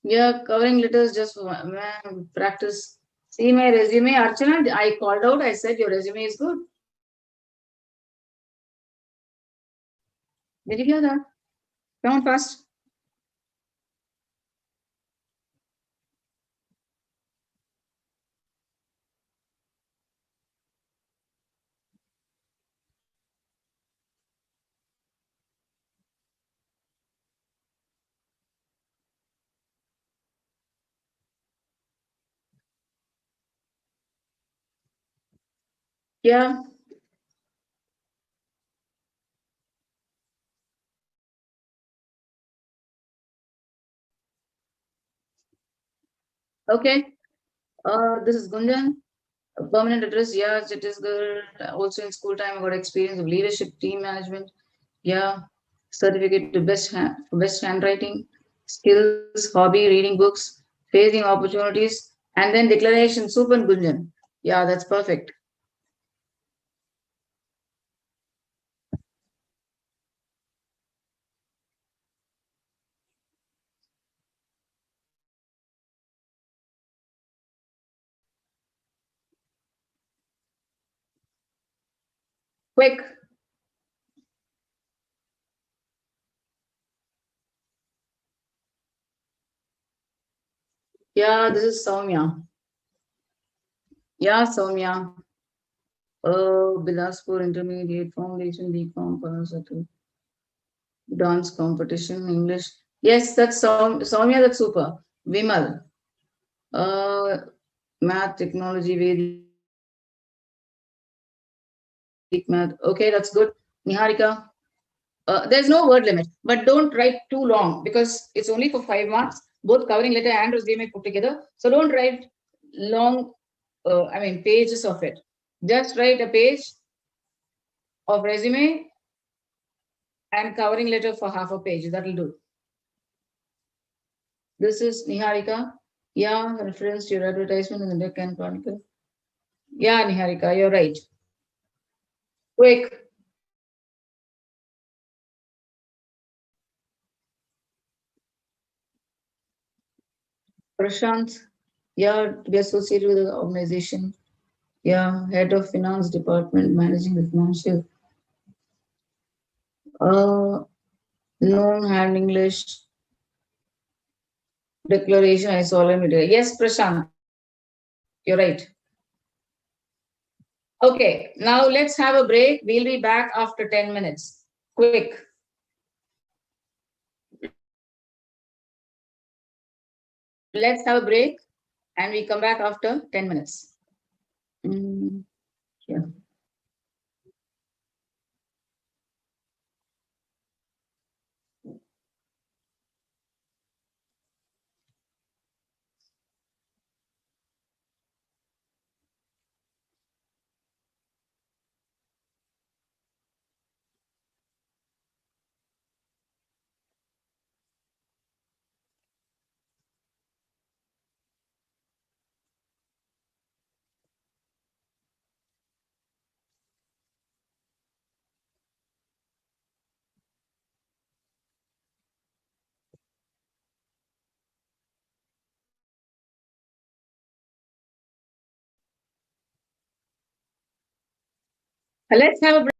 Yeah, covering letters just practice. See my resume, Archana. I called out. I said your resume is good. Did you hear that? Come on fast. Yeah. Okay. This is Gunjan. A permanent address. Yes, it is good. Also in school time, I got experience of leadership, team management. Yeah. Certificate to best handwriting, skills, hobby, reading books, facing opportunities, and then declaration. Super Gunjan. Yeah, that's perfect. Quick. Yeah, this is Soumya. Yeah, Soumya. Bilaspur Intermediate Foundation, BCom, dance competition, English. Yes, that's Soumya, that's super. Vimal. Uh, math, technology, Vedic math. Okay, that's good. Niharika. There's no word limit, but don't write too long because it's only for 5 marks, both covering letter and resume put together. So don't write long, pages of it. Just write a page of resume and covering letter for half a page. That'll do. This is Niharika. Yeah, reference to your advertisement in the Deccan Chronicle. Yeah, Niharika, you're right. Quick. Prashant. Yeah, to be associated with the organization. Yeah, head of finance department, managing the financial. No hand English declaration. I solemnly. Yes, Prashant, you're right. Okay, now let's have a break. We'll be back after 10 minutes. Quick. Let's have a break and we come back after 10 minutes. Yeah. Let's have a break.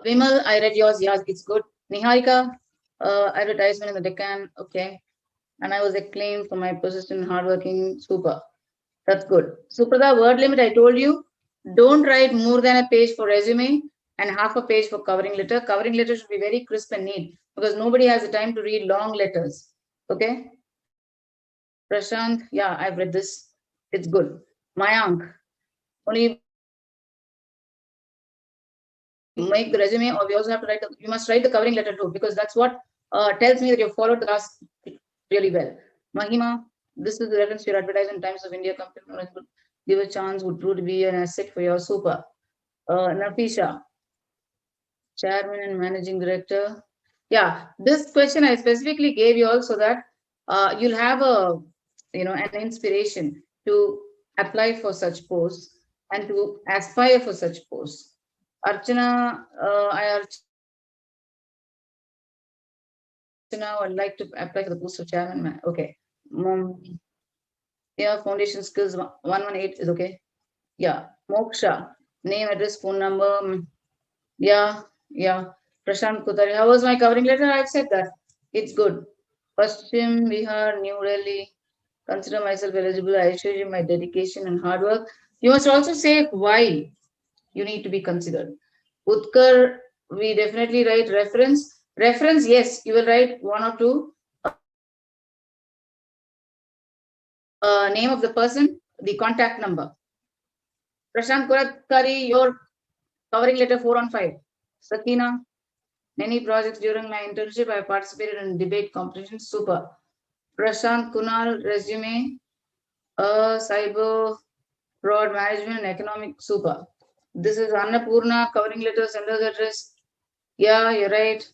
Vimal, I read yours. Yeah, it's good. Niharika, advertisement in the Deccan. Okay. And I was acclaimed for my persistent and hardworking. Super. That's good. Suprada, word limit, I told you, don't write more than a page for resume and half a page for covering letter. Covering letter should be very crisp and neat because nobody has the time to read long letters. Okay. Prashant, yeah, I've read this. It's good. Mayank, only make the resume, or we also have to write, you must write the covering letter too, because that's what tells me that you've followed the class really well. Mahima, this is the reference to your advertisement Times of India company. Give a chance would prove to be an asset for your super. Nafisha, chairman and managing director. Yeah, this question I specifically gave you also that you'll have a, an inspiration to apply for such posts and to aspire for such posts. Archana, Archana would like to apply for the post of chairman. Okay. Yeah, foundation skills 118 is okay. Yeah. Moksha, name, address, phone number. Yeah, yeah. Prashant Kutari. How was my covering letter? I've said that. It's good. Paschim Bihar, New Delhi. Consider myself eligible. I assure you my dedication and hard work. You must also say why you need to be considered. Utkar, we definitely write reference. Reference, yes, you will write one or two. Name of the person, the contact number. Prashant Kutari, your covering letter 4 on 5. Sakina, many projects during my internship, I participated in debate competitions. Super. Prashant Kunal, resume, cyber fraud management and economic. Super. This is Annapurna, covering letter, sender's address. Yeah, you're right.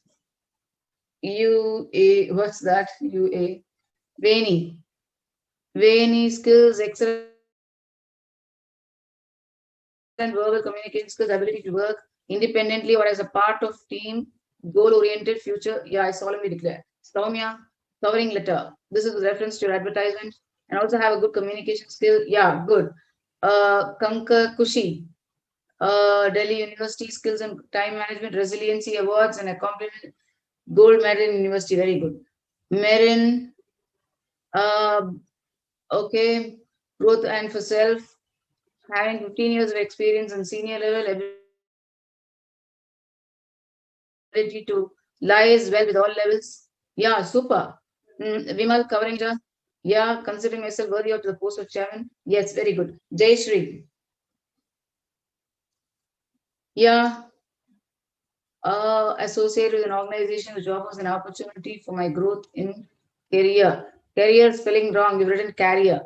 UA, what's that? UA. Veni. Veni skills, excellent verbal communication skills, ability to work independently or as a part of team, goal-oriented future. Yeah, I solemnly declare. Soumya, covering letter. This is a reference to your advertisement and also have a good communication skill. Yeah, good. Kankar Kushi, Delhi University skills and time management, resiliency awards and accomplishment, gold medal in university. Very good. Merin, uh, okay, growth and for self, having 15 years of experience and senior level, ability to liaise well with all levels. Yeah, super. Vimal covering letter. Yeah, considering myself worthy of the post of chairman. Yes, very good. Jay Shri. Yeah, associated with an organization which offers an opportunity for my growth in career. Career spelling wrong. You've written carrier.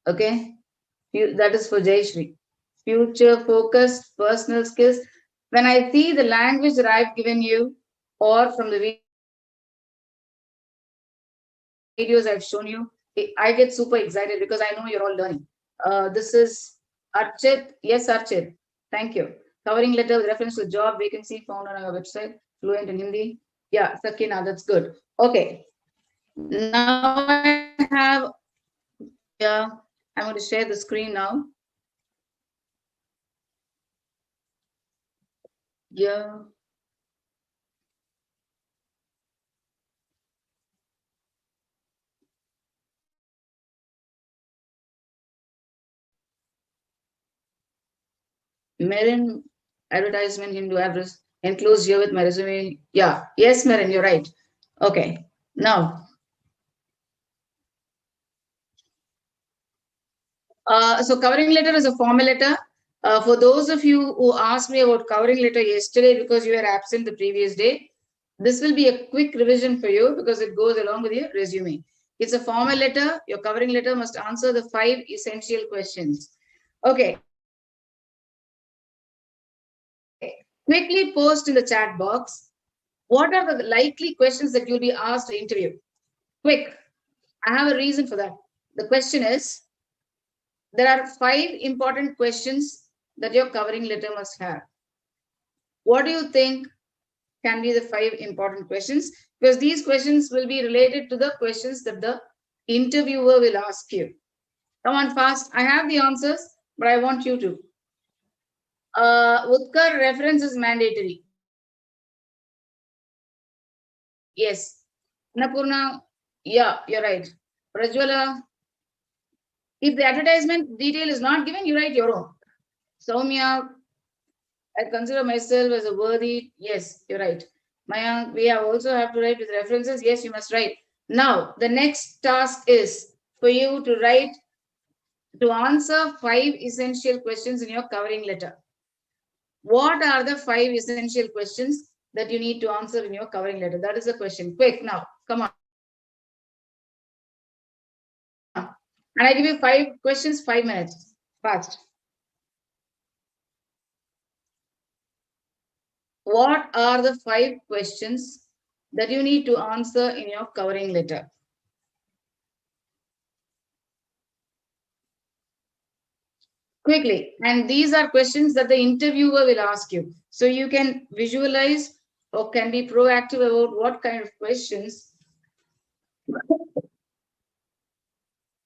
Okay. That is for Jay Shri. Future focused personal skills. When I see the language that I've given you, or from the videos I've shown you, I get super excited because I know you're all learning. This is Archit. Yes, Archit. Thank you. Covering letter with reference to job vacancy found on our website, fluent in Hindi. Yeah, Sakina, that's good. Okay. Now I have, yeah, I'm going to share the screen now. Yeah. Marin advertisement into address enclosed here with my resume. Yeah. Yes, Marin, you're right. Okay. Now, so covering letter is a formal letter. For those of you who asked me about covering letter yesterday because you were absent the previous day, this will be a quick revision for you because it goes along with your resume. It's a formal letter. Your covering letter must answer the 5 essential questions. Okay. Quickly post in the chat box. What are the likely questions that you'll be asked to interview? Quick. I have a reason for that. The question is, there are 5 important questions that your covering letter must have. What do you think can be the 5 important questions? Because these questions will be related to the questions that the interviewer will ask you. Come on fast. I have the answers, but I want you to. Utkar reference is mandatory. Yes. Annapurna, yeah, you're right. Prajwala, if the advertisement detail is not given, you write your own. Soumya, I consider myself as a worthy. Yes, you're right. Mayank, we have also have to write with references. Yes, you must write. Now, the next task is for you to write to answer 5 essential questions in your covering letter. What are the 5 essential questions that you need to answer in your covering letter? That is the question. Quick now, come on. And I give you 5 questions, 5 minutes. Fast. What are the 5 questions that you need to answer in your covering letter? Quickly. And these are questions that the interviewer will ask you. So you can visualize or can be proactive about what kind of questions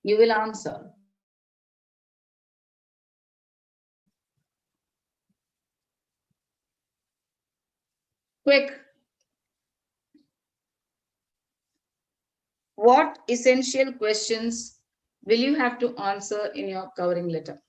you will answer. Quick. What essential questions will you have to answer in your covering letter?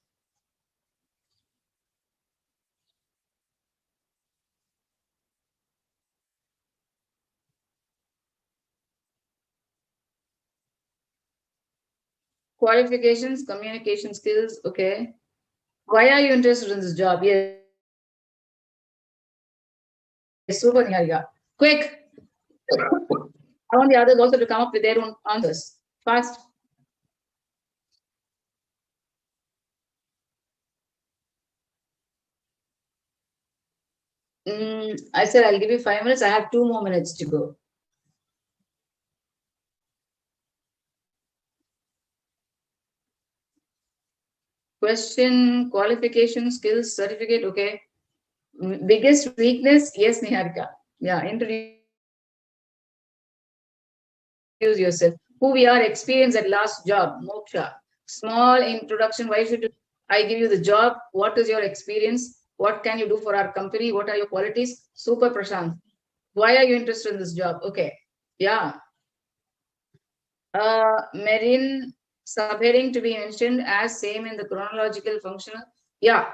Qualifications, communication skills, okay. Why are you interested in this job? Yes, super, Niharika. Quick. I want the others also to come up with their own answers. Fast. I said I'll give you 5 minutes. I have 2 more minutes to go. Question, qualification, skills, certificate, okay. Biggest weakness, yes, Niharika. Yeah, introduce yourself. Who we are, experience at last job, Moksha. Small introduction, why should I give you the job? What is your experience? What can you do for our company? What are your qualities? Super Prashant. Why are you interested in this job? Okay. Yeah. Marine subheading to be mentioned as same in the chronological functional. Yeah.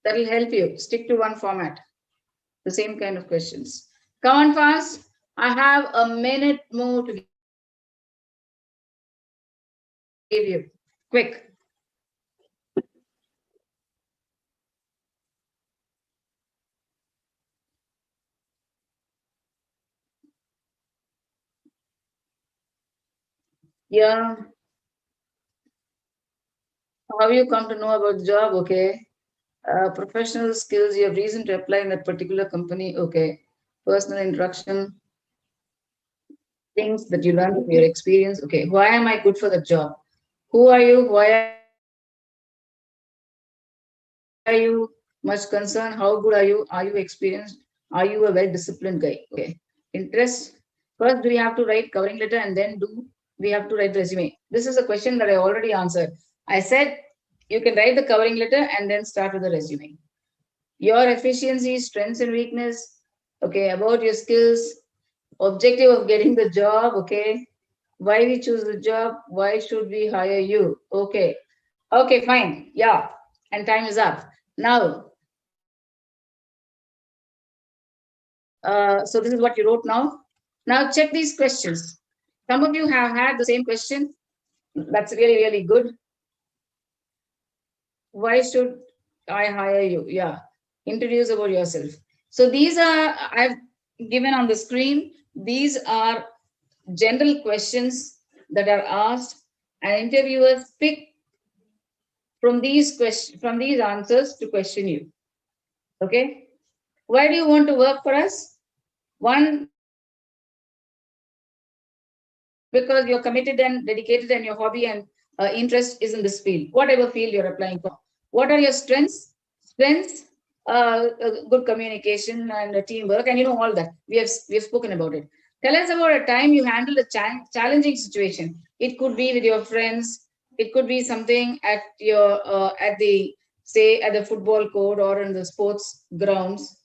That will help you. Stick to one format. The same kind of questions. Come on fast. I have a minute more to give you. Quick. Yeah. How you come to know about the job? Okay. Professional skills, you have reason to apply in that particular company. Okay. Personal introduction, things that you learn from your experience. Okay. Why am I good for the job? Who are you? Why are you much concerned? How good are you? Are you experienced? Are you a well-disciplined guy? Okay. Interest. First, do we have to write covering letter and then do we have to write resume? This is a question that I already answered. I said you can write the covering letter and then start with the resume. Your efficiency, strengths and weakness. Okay. About your skills, objective of getting the job. Okay. Why we choose the job? Why should we hire you? Okay. Okay, fine. Yeah. And time is up. Now, so this is what you wrote now. Now check these questions. Some of you have had the same question. That's really, really good. Why should I hire you? Yeah. Introduce about yourself. So these are, I've given on the screen, these are general questions that are asked, and interviewers pick from these questions, from these answers to question you. Okay. Why do you want to work for us? One, because you're committed and dedicated and your hobby and interest is in this field, whatever field you're applying for. What are your strengths? Strengths, good communication and teamwork, and you know all that. We have spoken about it. Tell us about a time you handled a challenging situation. It could be with your friends. It could be something at your at the say at the football court or in the sports grounds.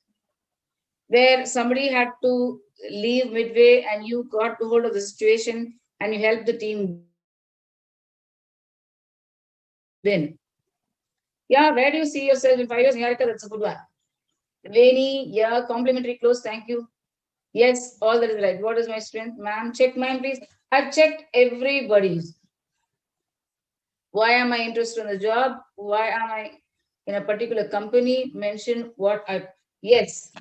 where somebody had to leave midway and you got hold of the situation and you helped the team win. Yeah, where do you see yourself in 5 years? Niharika, that's a good one. Rainy, yeah, complimentary clothes, thank you. Yes, all that is right. What is my strength? Ma'am, check mine, please. I've checked everybody's. Why am I interested in the job? Why am I in a particular company? Mention what I, yes,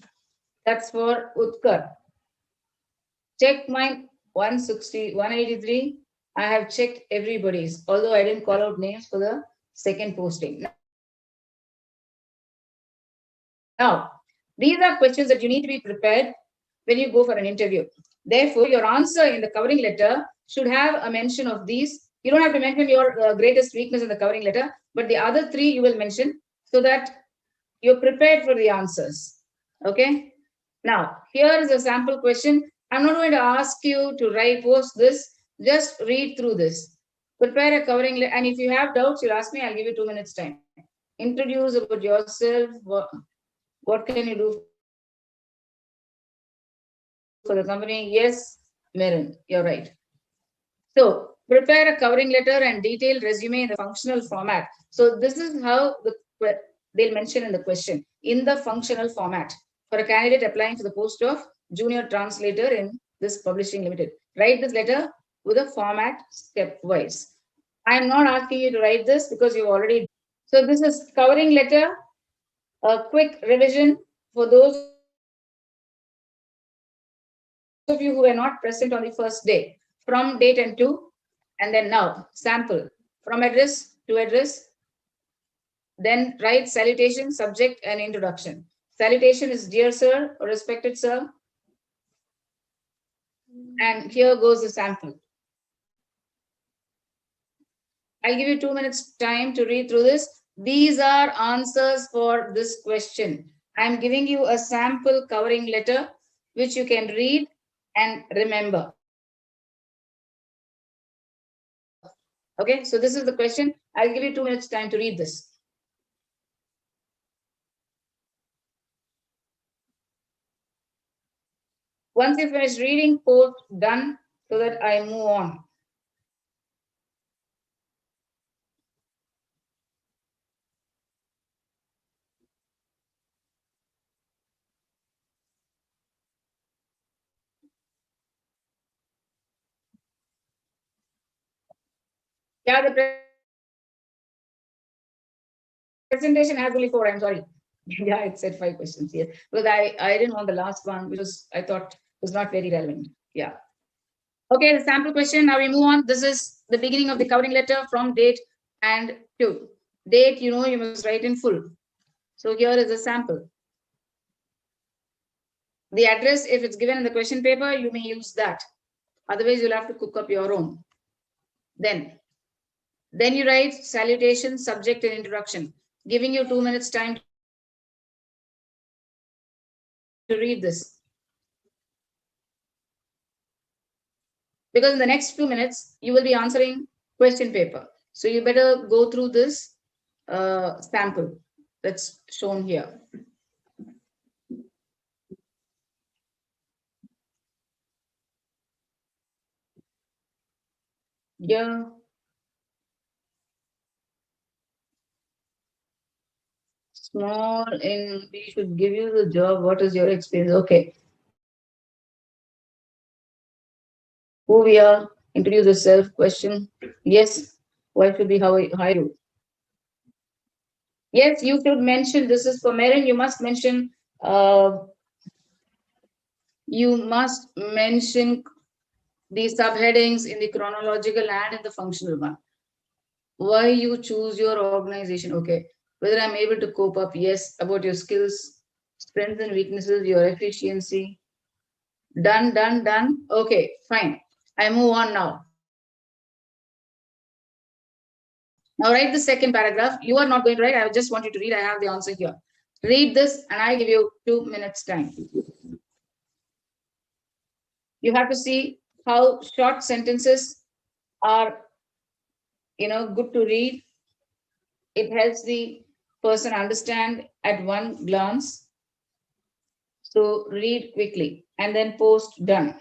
that's for Utkar. Check mine 160, 183. I have checked everybody's, although I didn't call out names for the second posting. Now, these are questions that you need to be prepared when you go for an interview. Therefore, your answer in the covering letter should have a mention of these. You don't have to mention your greatest weakness in the covering letter, but the other three you will mention so that you're prepared for the answers. Okay. Now, here is a sample question. I'm not going to ask you to write, post this. Just read through this. Prepare a covering letter. And if you have doubts, you'll ask me. I'll give you 2 minutes time. Introduce about yourself. What can you do for the company? Yes, Merin, you're right. So prepare a covering letter and detailed resume in the functional format. So this is how they'll mention in the question, in the functional format for a candidate applying for the post of junior translator in this publishing limited. Write this letter with a format stepwise. I'm not asking you to write this because you've already. So this is covering letter, a quick revision for those of you who were not present on the first day. From date and to, and then now, sample. From address to address, then write salutation, subject, and introduction. Salutation is dear sir or respected sir. And here goes the sample. I'll give you 2 minutes time to read through this. These are answers for this question. I'm giving you a sample covering letter, which you can read and remember. Okay, so this is the question. I'll give you 2 minutes time to read this. Once you finish reading, post done so that I move on. Yeah, the presentation has only 4. I'm sorry. Yeah, it said 5 questions here because I didn't want the last one, which was I thought was not very relevant. Yeah. Okay, the sample question. Now we move on. This is the beginning of the covering letter from date and to. Date, you must write in full. So here is a sample. The address, if it's given in the question paper, you may use that. Otherwise, you'll have to cook up your own. Then you write salutation, subject, and introduction. Giving you 2 minutes time to read this. Because in the next few minutes, you will be answering question paper. So you better go through this sample that's shown here. Yeah. Small in, we should give you the job. What is your experience? Okay. Who we are, introduce yourself, question. Yes. Why should we hire you? Yes, you should mention, this is for Merin, uh, you must mention the subheadings in the chronological and in the functional one. Why you choose your organization? Okay. Whether I'm able to cope up? Yes. About your skills, strengths and weaknesses, your efficiency. Done, done, done. Okay, fine. I move on now. Now write the second paragraph. You are not going to write. I just want you to read. I have the answer here. Read this and I give you 2 minutes time. You have to see how short sentences are, good to read. It helps the person understand at one glance. So read quickly and then post done.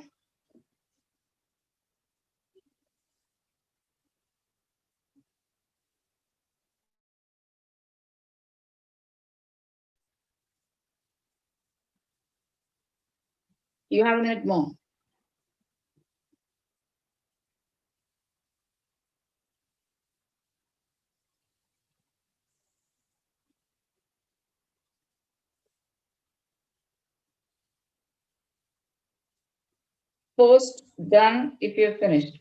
You have a minute more. Post done if you're finished.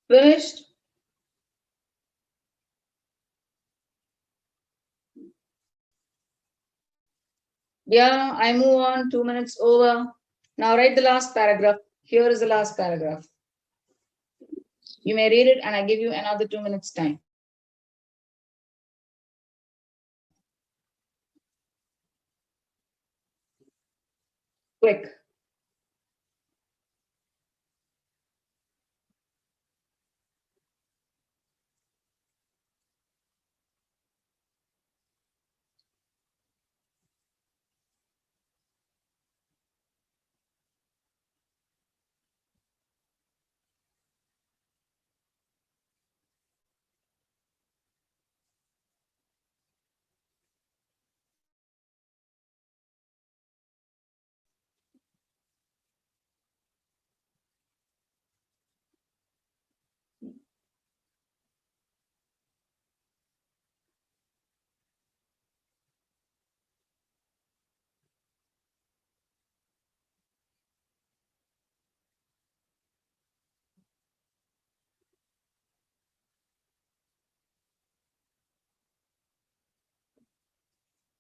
Finished? Yeah, I move on, 2 minutes over. Now write the last paragraph. Here is the last paragraph. You may read it and I give you another 2 minutes time. Quick.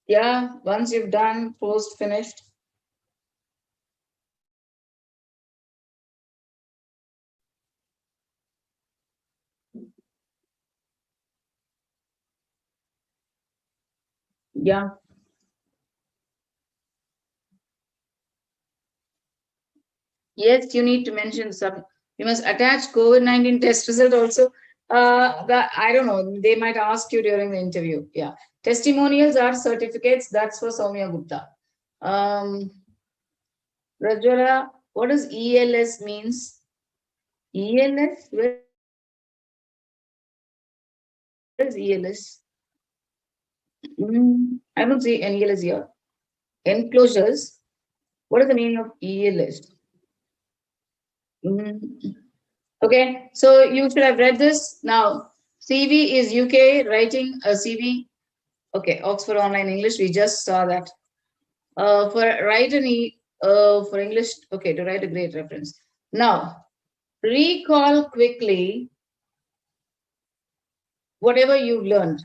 Yeah, once you've done, post finished. Yeah. Yes, you need to mention some. You must attach COVID-19 test result also. I don't know. They might ask you during the interview. Yeah. Testimonials are certificates. That's for Soumya Gupta. Rajwala, what does ELS means? ELS? Where is ELS? I don't see any ELS here. Enclosures. What is the meaning of ELS? Okay, so you should have read this. Now, CV is UK, writing a CV. Okay, Oxford Online English, we just saw that. For write an for English, okay, to write a great reference. Now, recall quickly whatever you've learned.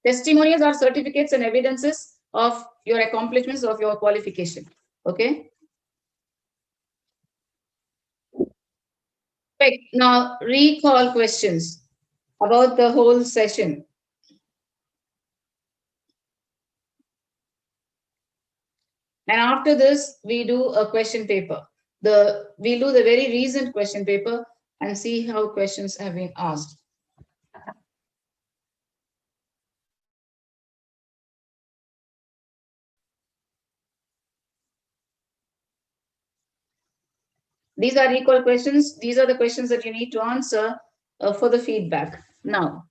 Testimonials are certificates and evidences of your accomplishments, of your qualification. Okay. Quick. Now, recall questions about the whole session. And after this, we do a question paper. We'll do the very recent question paper and see how questions have been asked. These are equal questions. These are the questions that you need to answer for the feedback. Now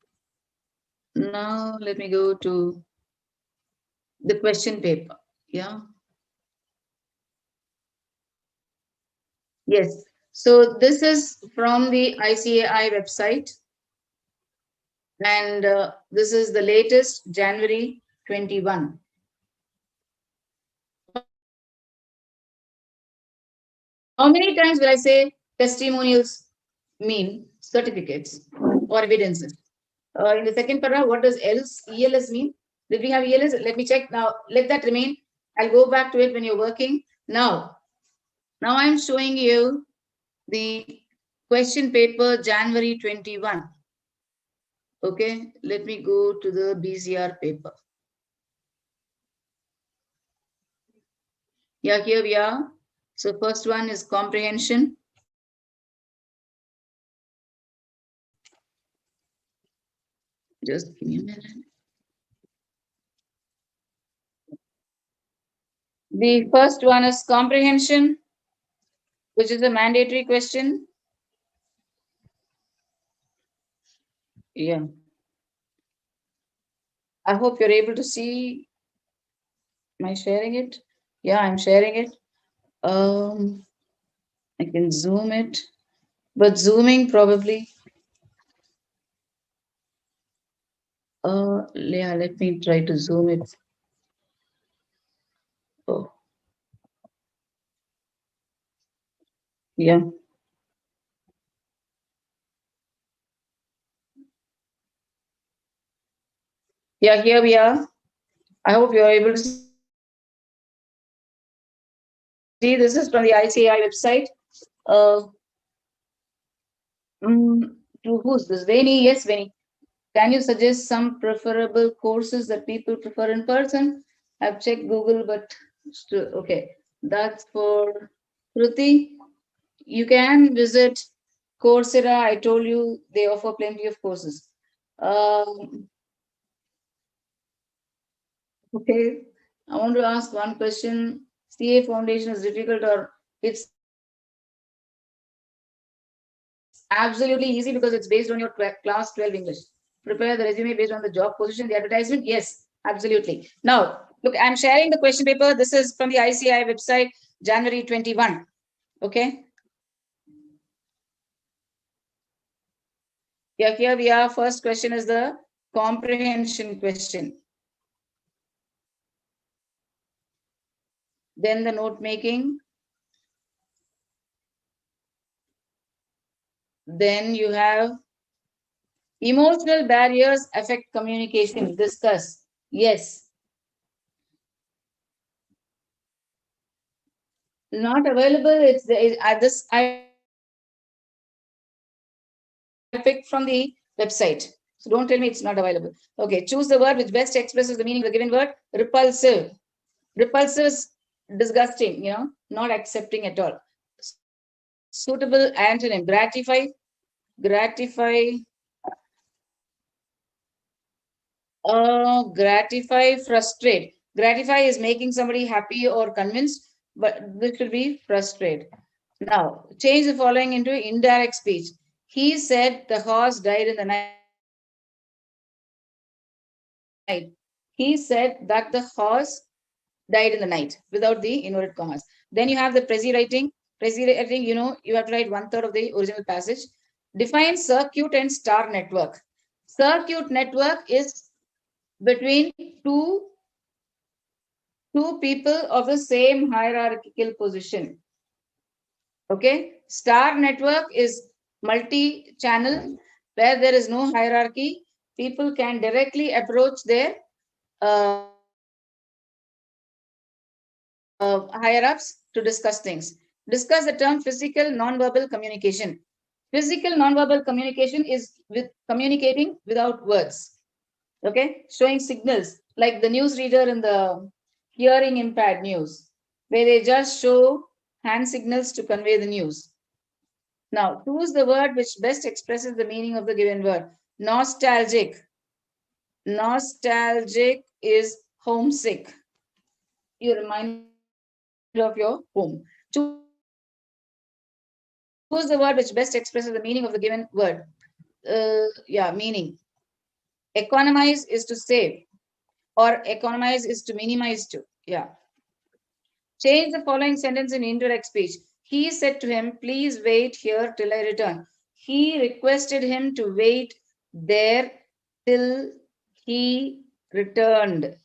let me go to the question paper. Yeah. Yes. So this is from the ICAI website. And this is the latest, January 21. How many times will I say testimonials mean certificates or evidences? In the second paragraph, what does ELS mean? Did we have ELS? Let me check now. Let that remain. I'll go back to it when you're working. Now, Now I'm showing you the question paper January 21. Okay, let me go to the BCR paper. Yeah, here we are. So first one is comprehension. Just give me a minute. The first one is comprehension, which is a mandatory question. Yeah. I hope you're able to see. Am I sharing it? Yeah, I'm sharing it. I can zoom it, but zooming probably. Yeah, let me try to zoom it. Oh, yeah. Yeah, here we are. I hope you're able to see. This is from the ICAI website. Uh, to who's this? Veni? Yes, Veni. Can you suggest some preferable courses that people prefer in person? I've checked Google, but still, okay. That's for Kruti. You can visit Coursera. I told you they offer plenty of courses. Okay. I want to ask one question. CA Foundation is difficult or it's absolutely easy because it's based on your class 12 English. Prepare the resume based on the job position, the advertisement. Yes, absolutely. Now, look, I'm sharing the question paper. This is from the ICAI website, January 21. Okay. Yeah, here we are. First question is the comprehension question. Then the note making. Then you have emotional barriers affect communication. Discuss. Yes. Not available. It's this I picked from the website. So don't tell me it's not available. Okay, choose the word which best expresses the meaning of the given word. Repulsive. Repulsive is disgusting, not accepting at all. Suitable antonym. Gratify. Gratify. Gratify, frustrate. Gratify is making somebody happy or convinced, but this should be frustrate. Now, change the following into indirect speech. He said the horse died in the night. He said that the horse died in the night without the inverted commas. Then you have the Prezi writing. Prezi writing, you have to write 1/3 of the original passage. Define circuit and star network. Circuit network is between two people of the same hierarchical position. Okay. Star network is multi-channel where there is no hierarchy. People can directly approach their higher ups to discuss things. Discuss the term physical nonverbal communication. Physical nonverbal communication is with communicating without words. Okay, showing signals like the newsreader in the hearing impaired news, where they just show hand signals to convey the news. Now, choose the word which best expresses the meaning of the given word. Nostalgic. Nostalgic is homesick. You remind of your home. Choose the word which best expresses the meaning of the given word. Meaning. Economize is to save, or economize is to minimize to. Yeah. Change the following sentence in indirect speech. He said to him, please wait here till I return. He requested him to wait there till he returned.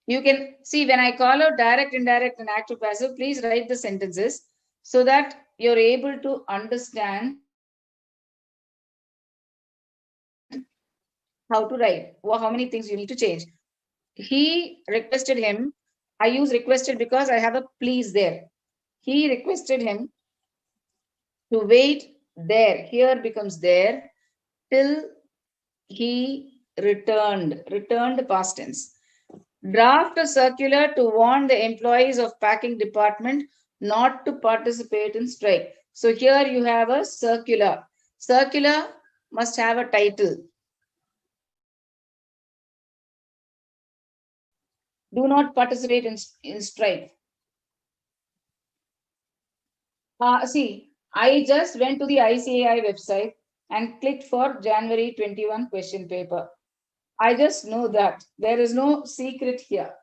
You can see when I call out direct, indirect, and active, passive, please write the sentences so that you're able to understand how to write, or how many things you need to change. He requested him. I use requested because I have a please there. he requested him to wait there. Here becomes there till he returned. Returned past tense. Draft a circular to warn the employees of packing department not to participate in strike. So here you have a circular. Circular must have a title. Do not participate in strike. See, I just went to the ICAI website and clicked for January 21 question paper. I just know that there is no secret here.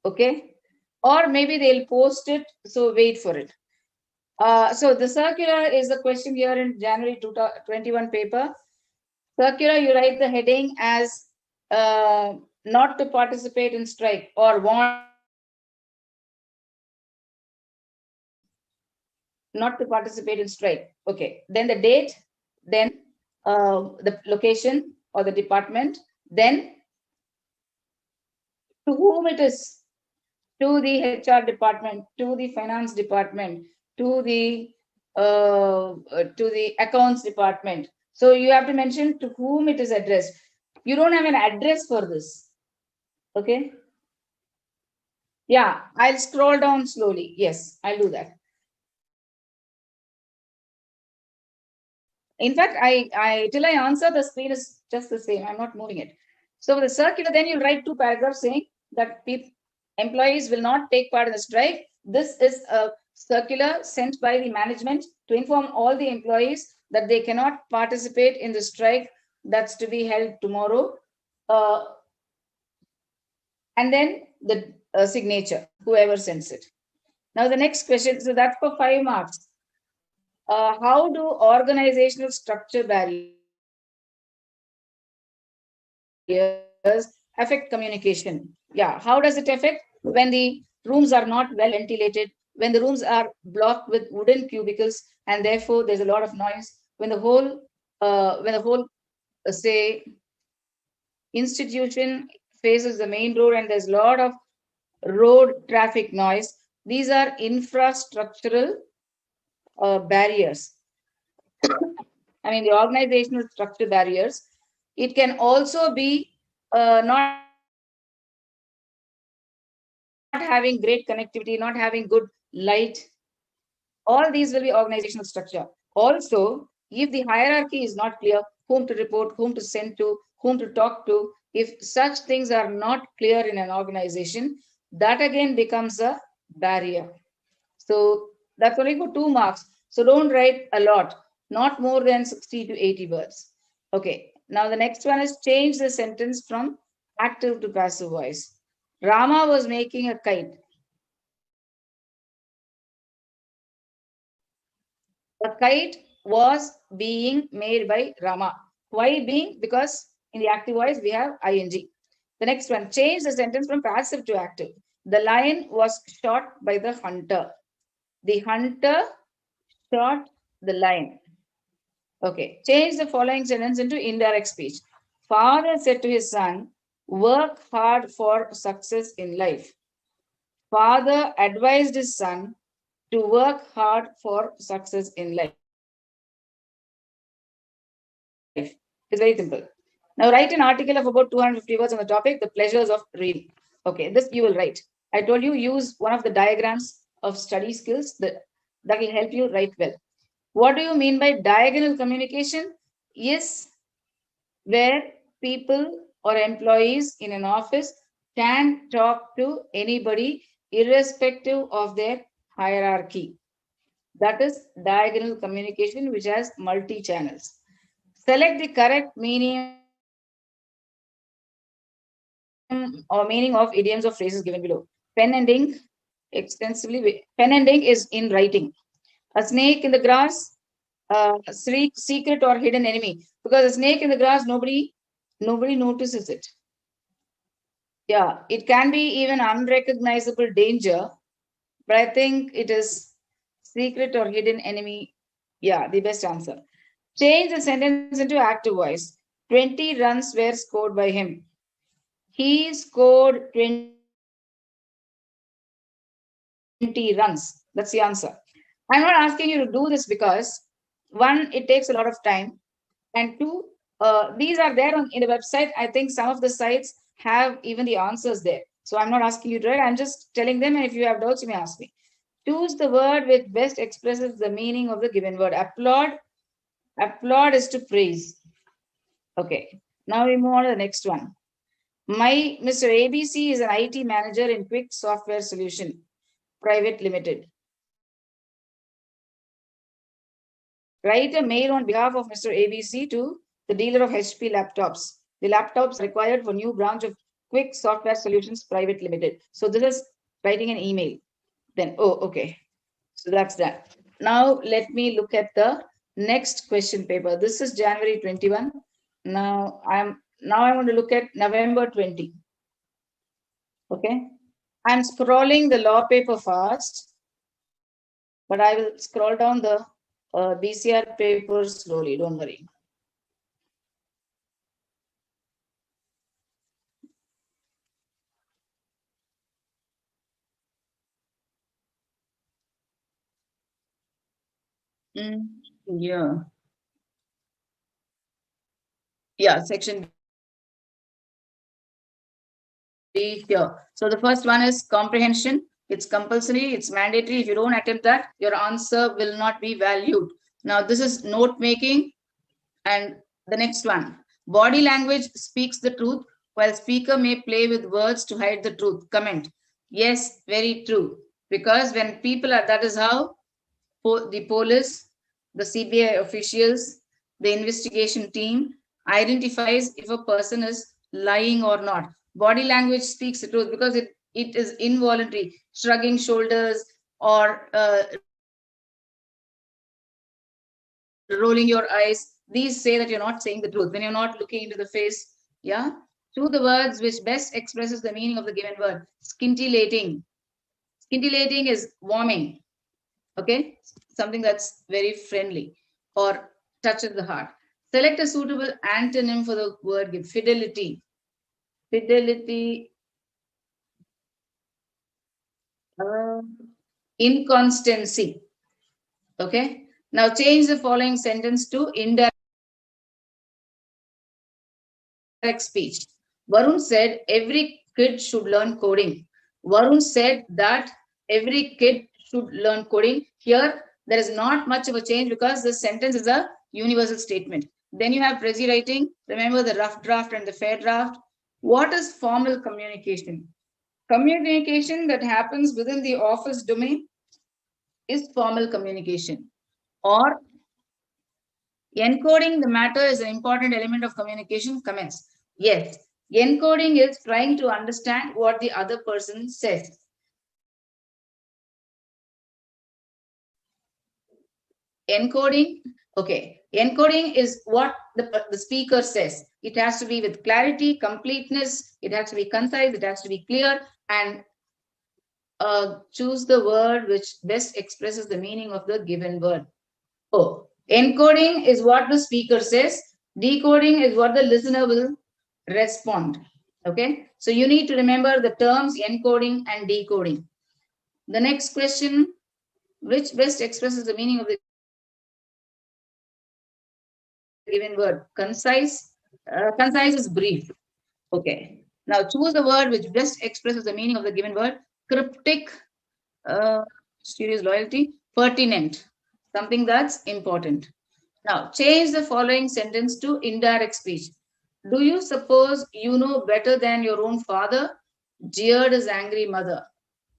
Okay. Or maybe they'll post it. So wait for it. So the circular is the question here in January 2021 paper. Circular, you write the heading as not to participate in strike or want not to participate in strike. Okay. Then the date, then the location or the department, then to whom it is, to the HR department, to the finance department, to the accounts department. So you have to mention to whom it is addressed. You don't have an address for this. Okay. Yeah, I'll scroll down slowly. Yes, I'll do that. In fact, I till I answer, the screen is just the same. I'm not moving it. So the circular, then you write 2 paragraphs saying that employees will not take part in the strike. This is a circular sent by the management to inform all the employees that they cannot participate in the strike that's to be held tomorrow. And then the signature, whoever sends it. Now the next question, so that's for 5 marks. How do organizational structure barriers affect communication? Yeah, how does it affect when the rooms are not well ventilated, when the rooms are blocked with wooden cubicles, and therefore there's a lot of noise, when the whole say institution faces the main road and there's a lot of road traffic noise. These are infrastructural barriers. I mean, the organizational structure barriers. It can also be not having great connectivity, not having good light. All these will be organizational structure. Also, if the hierarchy is not clear, whom to report, whom to send to, whom to talk to, if such things are not clear in an organization, that again becomes a barrier. So that's only for 2 marks. So don't write a lot, not more than 60 to 80 words. Okay. Now the next one is change the sentence from active to passive voice. Rama was making a kite. The kite was being made by Rama. Why being? Because in the active voice we have ing. The next one, change the sentence from passive to active. The lion was shot by the hunter. The hunter shot the lion. Okay, change the following sentence into indirect speech. Father said to his son, work hard for success in life. Father advised his son to work hard for success in life. It's very simple. Now write an article of about 250 words on the topic, the pleasures of reading. Okay, this you will write. I told you use one of the diagrams of study skills that will help you write well. What do you mean by diagonal communication? Yes, where people or employees in an office can talk to anybody irrespective of their hierarchy. That is diagonal communication, which has multi-channels. Select the correct meaning or meaning of idioms or phrases given below. Pen and ink, extensively. Pen and ink is in writing. A snake in the grass, secret or hidden enemy. Because a snake in the grass, nobody notices it. Yeah, it can be even unrecognizable danger, but I think it is secret or hidden enemy. Yeah, the best answer. Change the sentence into active voice. 20 runs were scored by him. He scored 20 runs. That's the answer. I'm not asking you to do this because one, it takes a lot of time, and two, these are there in the website. I think some of the sites have even the answers there. So I'm not asking you to write. I'm just telling them, and if you have doubts, you may ask me. Choose the word which best expresses the meaning of the given word. Applaud. Applaud is to praise. Okay. Now we move on to the next one. My Mr. ABC is an IT manager in Quick Software Solution Private Limited. Write a mail on behalf of Mr. ABC to the dealer of HP laptops. The laptops required for new branch of Quick Software Solutions Private Limited. So this is writing an email. Then, oh, okay. So that's that. Now let me look at the next question paper. This is January 21. Now I'm going to look at November 20. Okay. I'm scrolling the law paper fast, but I will scroll down the BCR paper slowly. Don't worry. Yeah. Yeah, section B here. So the first one is comprehension. It's compulsory, it's mandatory. If you don't attempt that, your answer will not be valued. Now, this is note making. And the next one, body language speaks the truth, while speaker may play with words to hide the truth. Comment. Yes, very true. Because when people are, that is how the police, the CBI officials, the investigation team identifies if a person is lying or not. Body language speaks the truth because it is involuntary, shrugging shoulders or rolling your eyes. These say that you're not saying the truth when you're not looking into the face. Yeah. Choose the words which best expresses the meaning of the given word. Scintillating. Scintillating is warming. Okay, something that's very friendly or touches the heart. Select a suitable antonym for the word give. Fidelity. Fidelity. Uh, Inconstancy. Okay. Now change the following sentence to indirect speech. Varun said every kid should learn coding. Varun said that every kid should learn coding. Here, there is not much of a change because the sentence is a universal statement. Then you have prezi writing. Remember the rough draft and the fair draft. What is formal communication? Communication that happens within the office domain is formal communication. Or encoding the matter is an important element of communication. Comments. Yes, encoding is trying to understand what the other person says. Encoding, okay. Encoding is what the speaker says. It has to be with clarity, completeness, it has to be concise, it has to be clear, and choose the word which best expresses the meaning of the given word. Oh, encoding is what the speaker says. Decoding is what the listener will respond. Okay, so you need to remember the terms encoding and decoding. The next question, which best expresses the meaning of the given word? Concise. Concise is brief. Okay. Now choose the word which best expresses the meaning of the given word. Cryptic, serious loyalty, pertinent, something that's important. Now change the following sentence to indirect speech. Do you suppose you know better than your own father? Jeered his angry mother.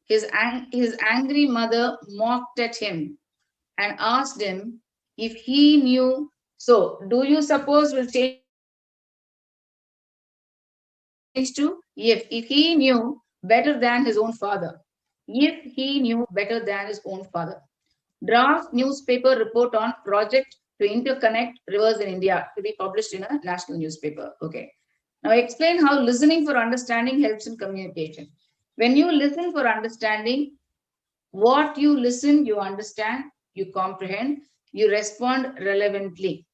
His angry mother mocked at him and asked him if he knew. So, do you suppose will change to if he knew better than his own father. If he knew better than his own father. Draft newspaper report on project to interconnect rivers in India to be published in a national newspaper. Okay. Now explain how listening for understanding helps in communication. When you listen for understanding, what you listen, you understand, you comprehend, you respond relevantly.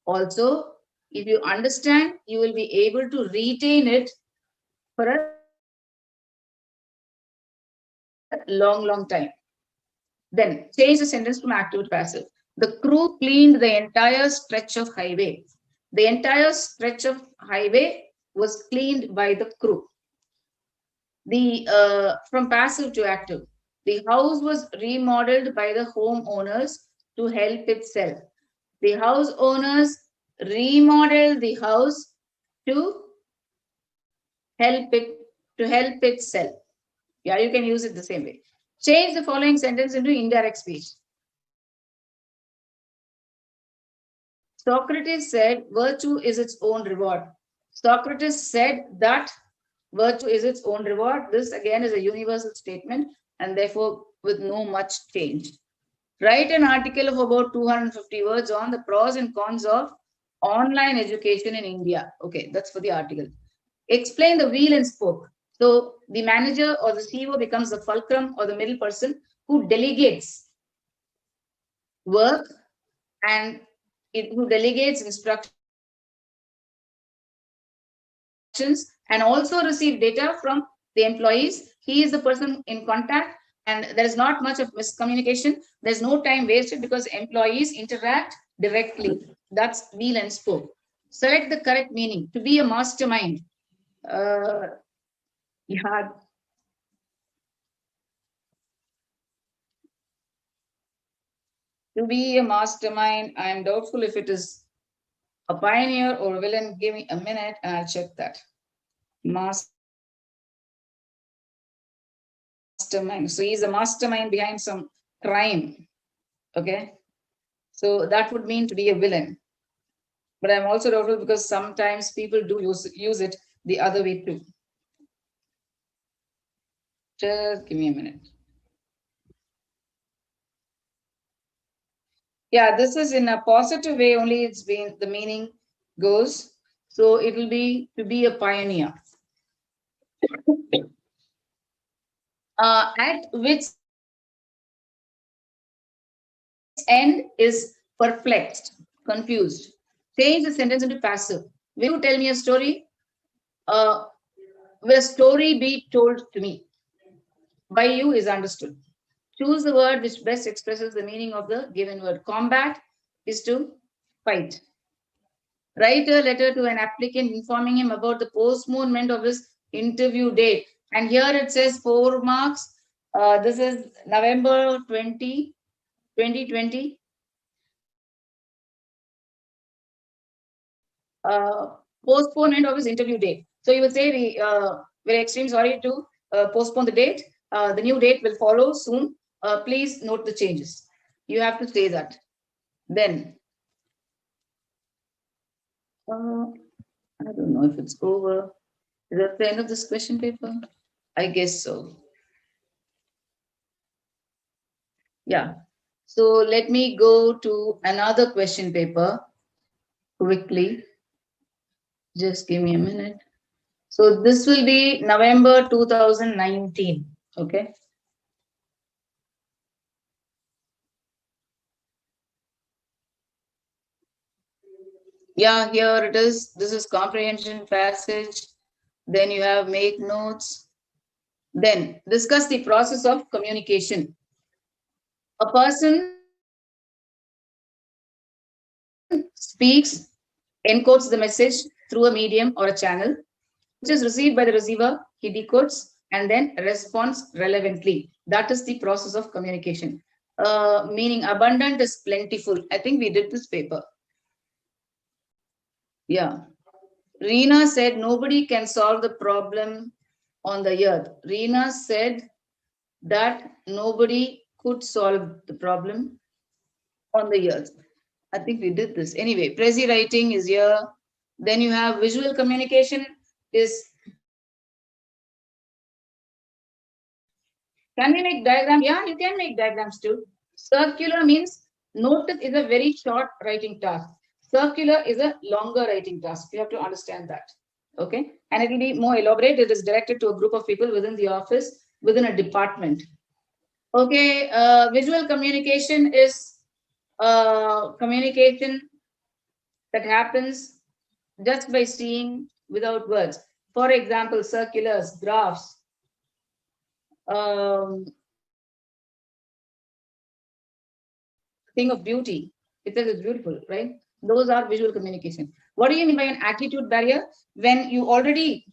Also, if you understand, you will be able to retain it for a long, long time. Then change the sentence from active to passive. The crew cleaned the entire stretch of highway. The entire stretch of highway was cleaned by the crew. From passive to active. The house was remodeled by the homeowners to help it sell. The house owners remodeled the house to help it sell. Yeah, you can use it the same way. Change the following sentence into indirect speech. Socrates said, virtue is its own reward. Socrates said that virtue is its own reward. This again is a universal statement and therefore with no much change. Write an article of about 250 words on the pros and cons of online education in India. Okay, that's for the article. Explain the wheel and spoke. So the manager or the CEO becomes the fulcrum or the middle person who delegates work and who delegates instructions and also receive data from the employees. He is the person in contact and there is not much of miscommunication. There's no time wasted because employees interact directly. That's wheel and spoke. Select the correct meaning. To be a mastermind. Yeah. To be a mastermind, I am doubtful if it is a pioneer or a villain. Give me a minute and I'll check that. Mastermind. So he's a mastermind behind some crime. Okay. So that would mean to be a villain. But I'm also doubtful because sometimes people do use it the other way too. Just give me a minute. Yeah, this is in a positive way only. It's been the meaning goes. So it will be to be a pioneer. At which end is perplexed, confused. Change the sentence into passive. Will you tell me a story? Will a story be told to me? By you is understood. Choose the word which best expresses the meaning of the given word. Combat is to fight. Write a letter to an applicant informing him about the postponement of his interview date. And here it says 4 marks. This is November 2020. Postponement of his interview date. So you will say, very extreme sorry to postpone the date. The new date will follow soon. Please note the changes. You have to say that. Then, I don't know if it's over. Is that the end of this question paper? I guess so. Yeah. So let me go to another question paper quickly. Just give me a minute. So this will be November 2019. Okay. Yeah, here it is. This is comprehension passage. Then you have make notes. Then discuss the process of communication. A person speaks, encodes the message through a medium or a channel, which is received by the receiver. He decodes and then responds relevantly. That is the process of communication. Meaning abundant is plentiful. I think we did this paper. Yeah. Reena said nobody can solve the problem on the earth. Reena said that nobody could solve the problem on the earth. I think we did this. Anyway, Prezi writing is here. Then you have visual communication is. Can we make diagrams? Yeah, you can make diagrams too. Circular means notice is a very short writing task. Circular is a longer writing task. You have to understand that. Okay. And it will be more elaborate. It is directed to a group of people within the office, within a department. Okay. Visual communication is communication that happens just by seeing without words. For example, circulars, graphs, thing of beauty. It says it's beautiful, right? Those are visual communication. What do you mean by an attitude barrier? When you already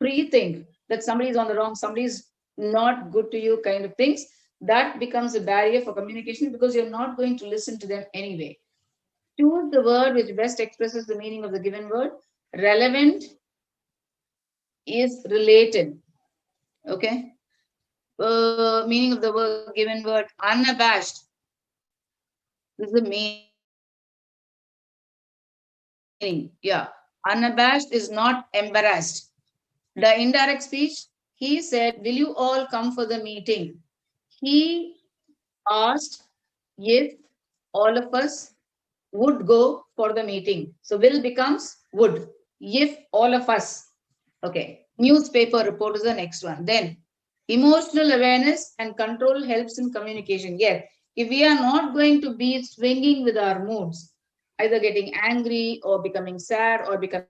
pre-think that somebody is on the wrong, somebody is not good to you, kind of things, that becomes a barrier for communication because you're not going to listen to them anyway. Choose the word which best expresses the meaning of the given word. Relevant is related. Okay. Meaning of the word, given word, unabashed. This is the meaning. Yeah. Unabashed is not embarrassed. The indirect speech, he said, will you all come for the meeting? He asked if all of us would go for the meeting. So will becomes would. If all of us. Okay. Newspaper report is the next one. Then emotional awareness and control helps in communication. Yes. If we are not going to be swinging with our moods, either getting angry or becoming sad or becoming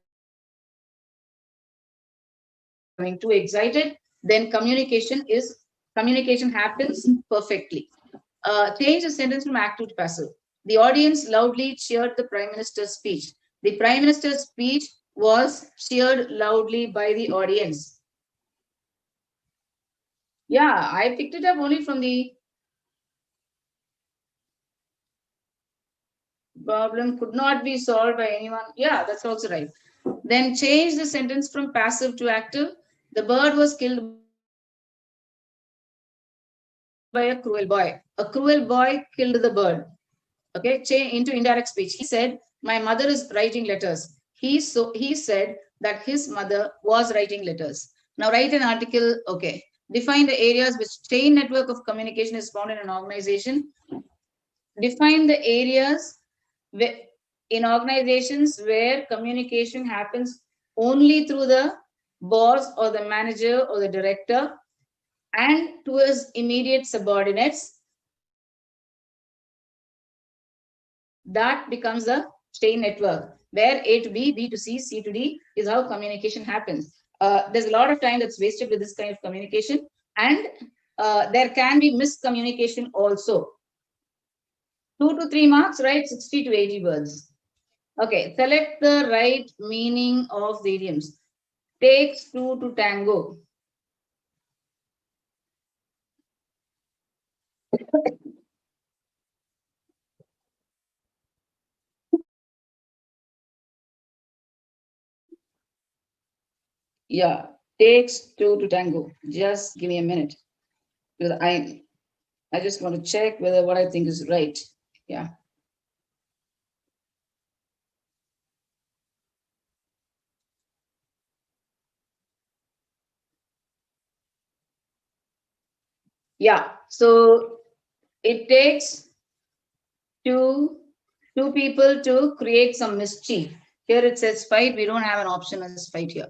too excited, then communication happens perfectly. Change the sentence from active to passive. The audience loudly cheered the Prime Minister's speech. The Prime Minister's speech was cheered loudly by the audience. Yeah, I picked it up only from the problem could not be solved by anyone. Yeah, that's also right. Then change the sentence from passive to active. The bird was killed by a cruel boy. A cruel boy killed the bird. Okay, change into indirect speech. He said, my mother is writing letters. He said that his mother was writing letters. Now write an article. Okay. Define the areas which chain network of communication is found in an organization. Define the areas in organizations where communication happens only through the boss or the manager or the director and to his immediate subordinates. That becomes a chain network where A to B, B to C, C to D is how communication happens. There's a lot of time that's wasted with this kind of communication, and there can be miscommunication also. 2 to 3 marks, right? 60 to 80 words. Okay, select the right meaning of the idioms. Takes two to tango. Yeah, takes two to tango. Just give me a minute. Because I just want to check whether what I think is right. Yeah. Yeah. So it takes two people to create some mischief. Here it says fight. We don't have an option as fight here.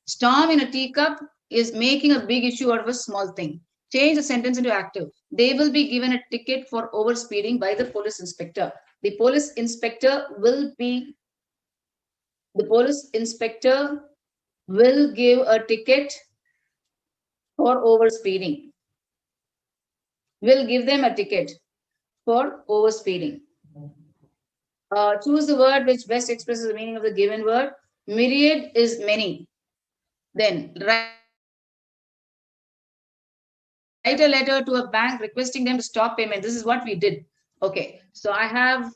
Storm in a teacup is making a big issue out of a small thing. Change the sentence into active. They will be given a ticket for overspeeding by the police inspector. The police inspector will give a ticket for overspeeding. Will give them a ticket for overspeeding. Choose the word which best expresses the meaning of the given word. Myriad is many. Then write a letter to a bank requesting them to stop payment. This is what we did. Okay, so I have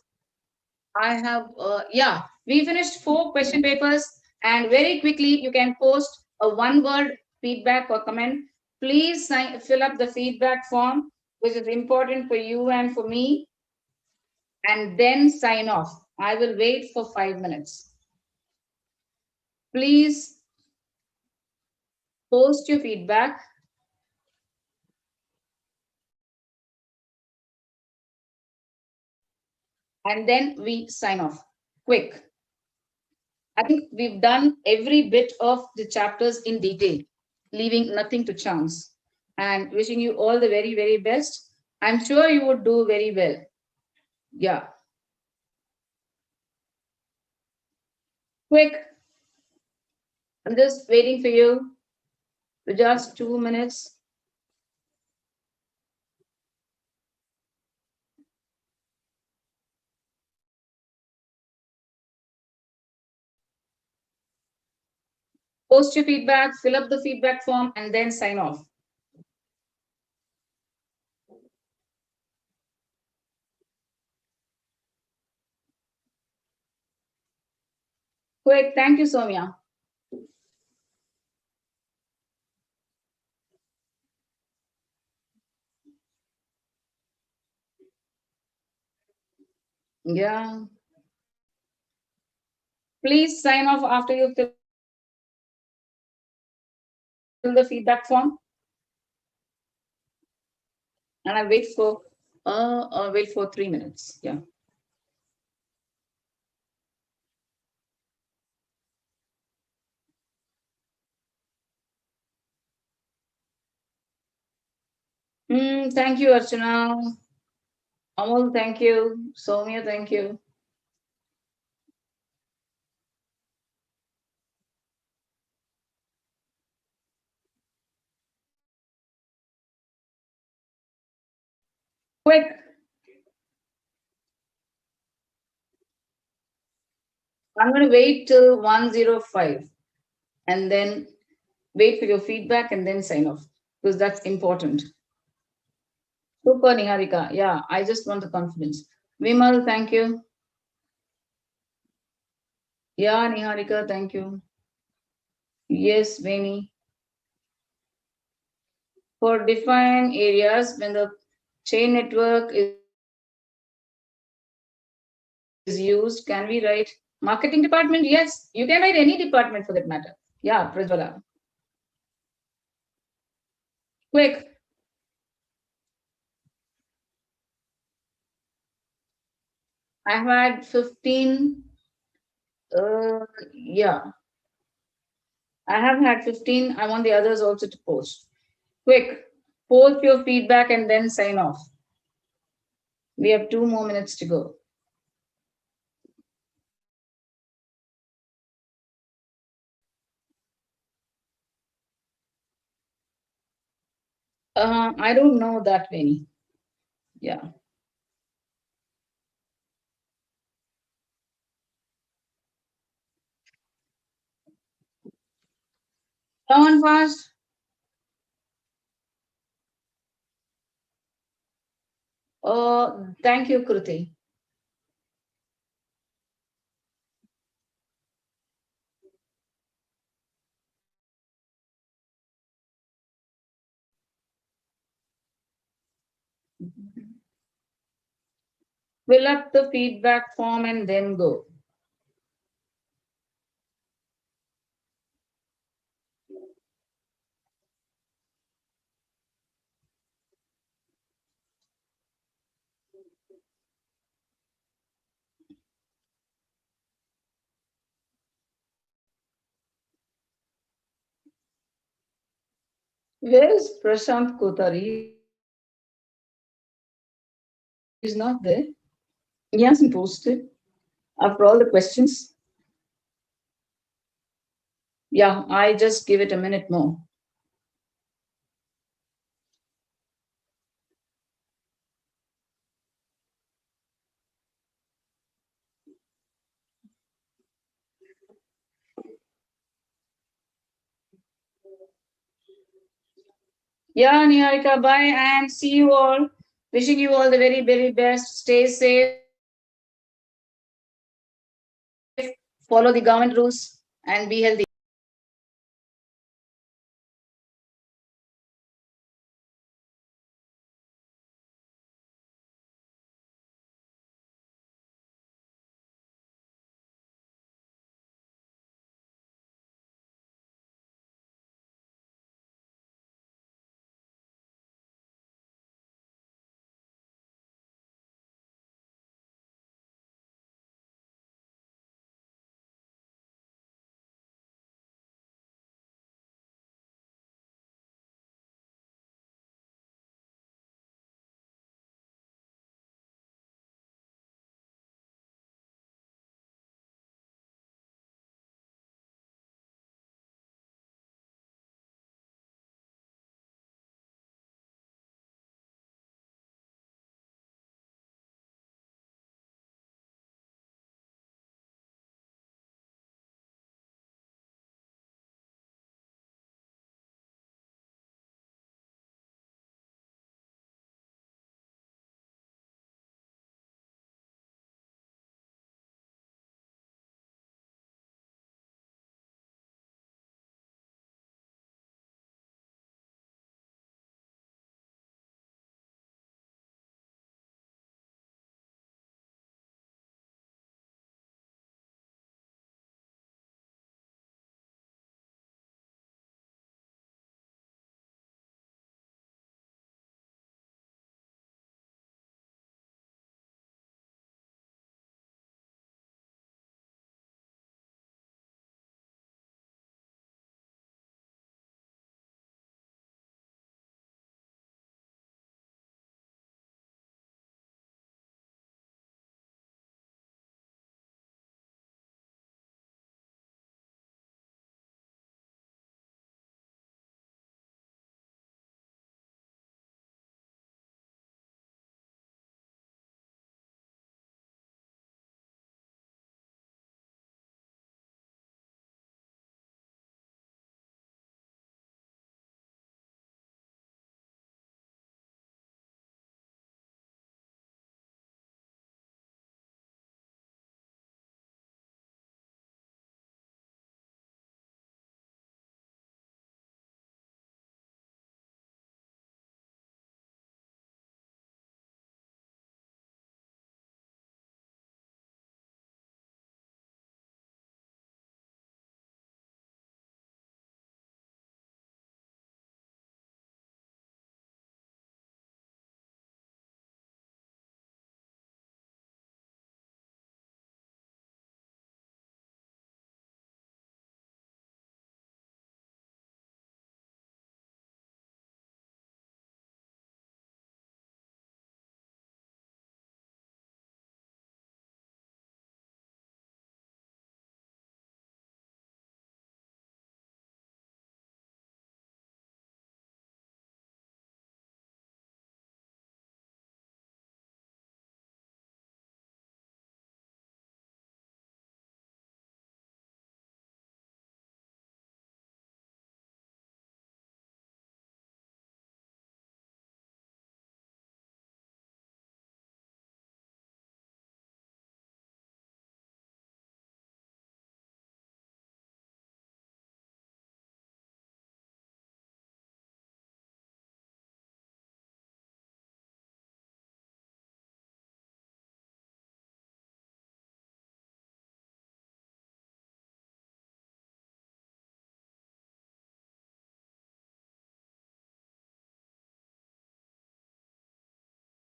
yeah, we finished 4 question papers, and very quickly you can post a one word feedback or comment. Please fill up the feedback form, which is important for you and for me, and then sign off. I will wait for 5 minutes. Please post your feedback. And then we sign off. Quick. I think we've done every bit of the chapters in detail, leaving nothing to chance. And wishing you all the very, very best. I'm sure you would do very well. Yeah. Quick. I'm just waiting for you for just 2 minutes. Post your feedback, fill up the feedback form, and then sign off. Quick, thank you, Soumya. Yeah. Please sign off after you fill the feedback form. And I wait for 3 minutes. Yeah. Thank you, Archana. Amol, thank you. Soumya, thank you. Quick. I'm going to wait till 105 and then wait for your feedback and then sign off because that's important. Super, Niharika. Yeah, I just want the confidence. Vimal, thank you. Yeah, Niharika, thank you. Yes, Veni. For defined areas, when the chain network is used, can we write marketing department? Yes, you can write any department for that matter. Yeah, Prajwala. Quick. I had 15. Yeah, I have had 15. I want the others also to post. Quick, post your feedback and then sign off. We have 2 more minutes to go. I don't know that many. Yeah. Come on fast. Thank you, Kruti. Fill up the feedback form and then go. Where is Prashant Kotari? He's not there. He hasn't posted after all the questions. Yeah, I just give it a minute more. Yeah, Niharika, bye and see you all. Wishing you all the very, very best. Stay safe. Follow the government rules and be healthy.